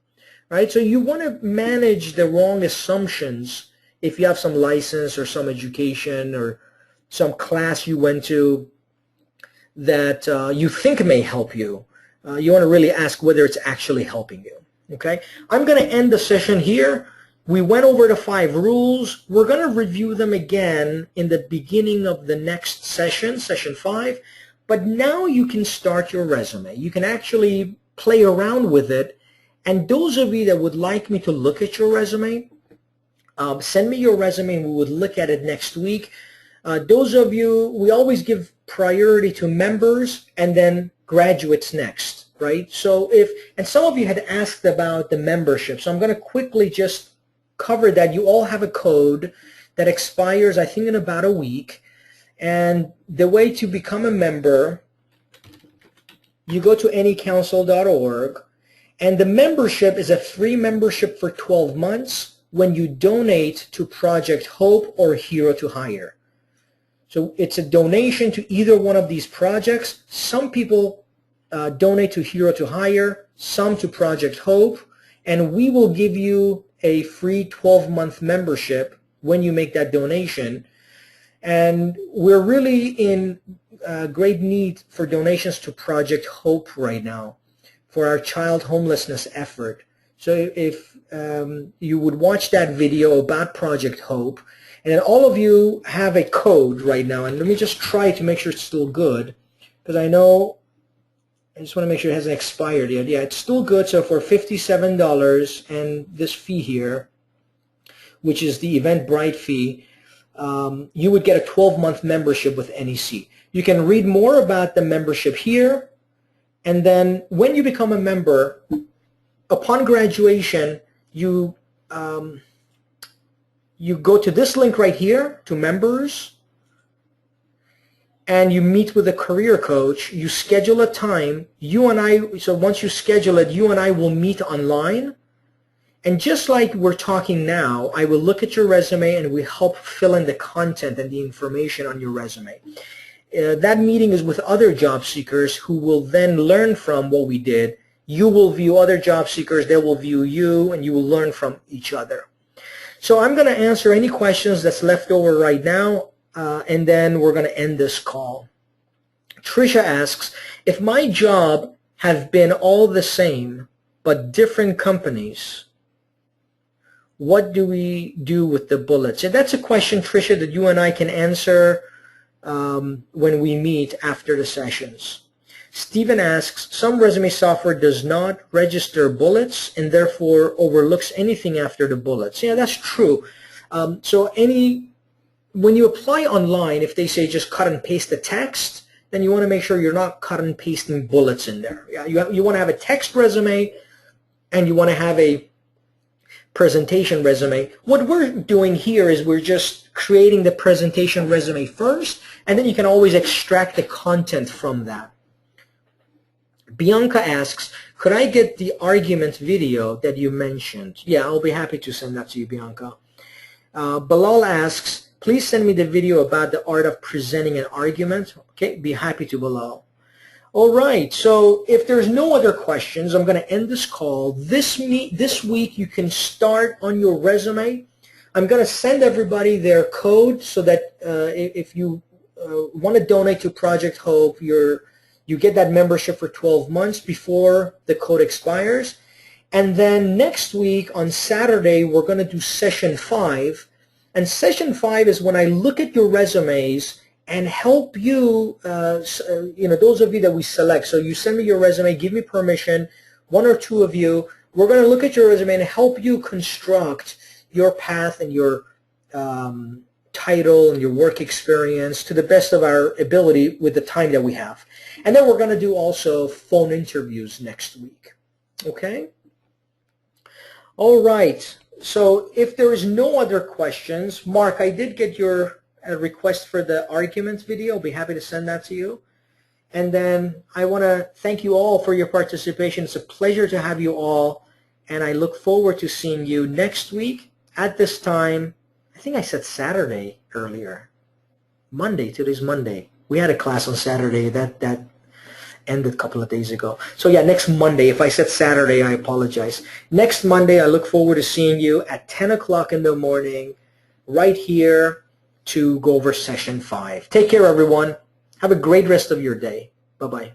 right? So you want to manage the wrong assumptions if you have some license or some education or some class you went to that you think may help you. You want to really ask whether it's actually helping you, okay? I'm going to end the session here. We went over the 5 rules. We're going to review them again in the beginning of the next session, session 5. But now you can start your resume. You can actually play around with it. And those of you that would like me to look at your resume, send me your resume and we would look at it next week. Those of you, we always give priority to members and then graduates next, right? So and some of you had asked about the membership. So I'm going to quickly just cover that. You all have a code that expires, I think, in about a week. And the way to become a member, you go to anycouncil.org, and the membership is a free membership for 12 months when you donate to Project Hope or Hero to Hire. So it's a donation to either one of these projects. Some people donate to Hero to Hire, some to Project Hope, and we will give you a free 12-month membership when you make that donation. And we're really in great need for donations to Project Hope right now for our child homelessness effort. So if you would watch that video about Project Hope, and then all of you have a code right now, and let me just try to make sure it's still good, because I just want to make sure it hasn't expired yet. Yeah, it's still good. So for $57 and this fee here, which is the Eventbrite fee, you would get a 12-month membership with NEC. You can read more about the membership here, and then when you become a member, upon graduation, you go to this link right here, to members, and you meet with a career coach. You schedule a time. You and I, so once you schedule it, you and I will meet online. And just like we're talking now, I will look at your resume and we help fill in the content and the information on your resume. That meeting is with other job seekers who will then learn from what we did. You will view other job seekers, they will view you, and you will learn from each other. So I'm going to answer any questions that's left over right now, and then we're going to end this call. Tricia asks, if my job have been all the same but different companies, what do we do with the bullets? And that's a question, Tricia, that you and I can answer when we meet after the sessions. Stephen asks, some resume software does not register bullets and therefore overlooks anything after the bullets. Yeah, that's true. So when you apply online, if they say just cut and paste the text, then you want to make sure you're not cut and pasting bullets in there. Yeah, you want to have a text resume and you want to have a presentation resume. What we're doing here is we're just creating the presentation resume first, and then you can always extract the content from that. Bianca asks, could I get the argument video that you mentioned? Yeah, I'll be happy to send that to you, Bianca. Bilal asks, please send me the video about the art of presenting an argument. Okay, be happy to, Bilal. All right, so if there's no other questions, I'm going to end this call. This week, you can start on your resume. I'm going to send everybody their code so that if you want to donate to Project Hope, you get that membership for 12 months before the code expires. And then next week on Saturday, we're going to do session 5. And session 5 is when I look at your resumes and help you, those of you that we select. So you send me your resume, give me permission, 1 or 2 of you. We're going to look at your resume and help you construct your path and your title and your work experience to the best of our ability with the time that we have. And then we're going to do also phone interviews next week. Okay? All right. So if there is no other questions, Mark, I did get your request for the arguments video. I'll be happy to send that to you. And then I want to thank you all for your participation. It's a pleasure to have you all, and I look forward to seeing you next week at this time. I think I said Saturday earlier. Monday. Today's Monday. We had a class on Saturday that ended a couple of days ago. So yeah, next Monday. If I said Saturday, I apologize. Next Monday, I look forward to seeing you at 10 o'clock in the morning right here to go over session 5. Take care, everyone. Have a great rest of your day. Bye-bye.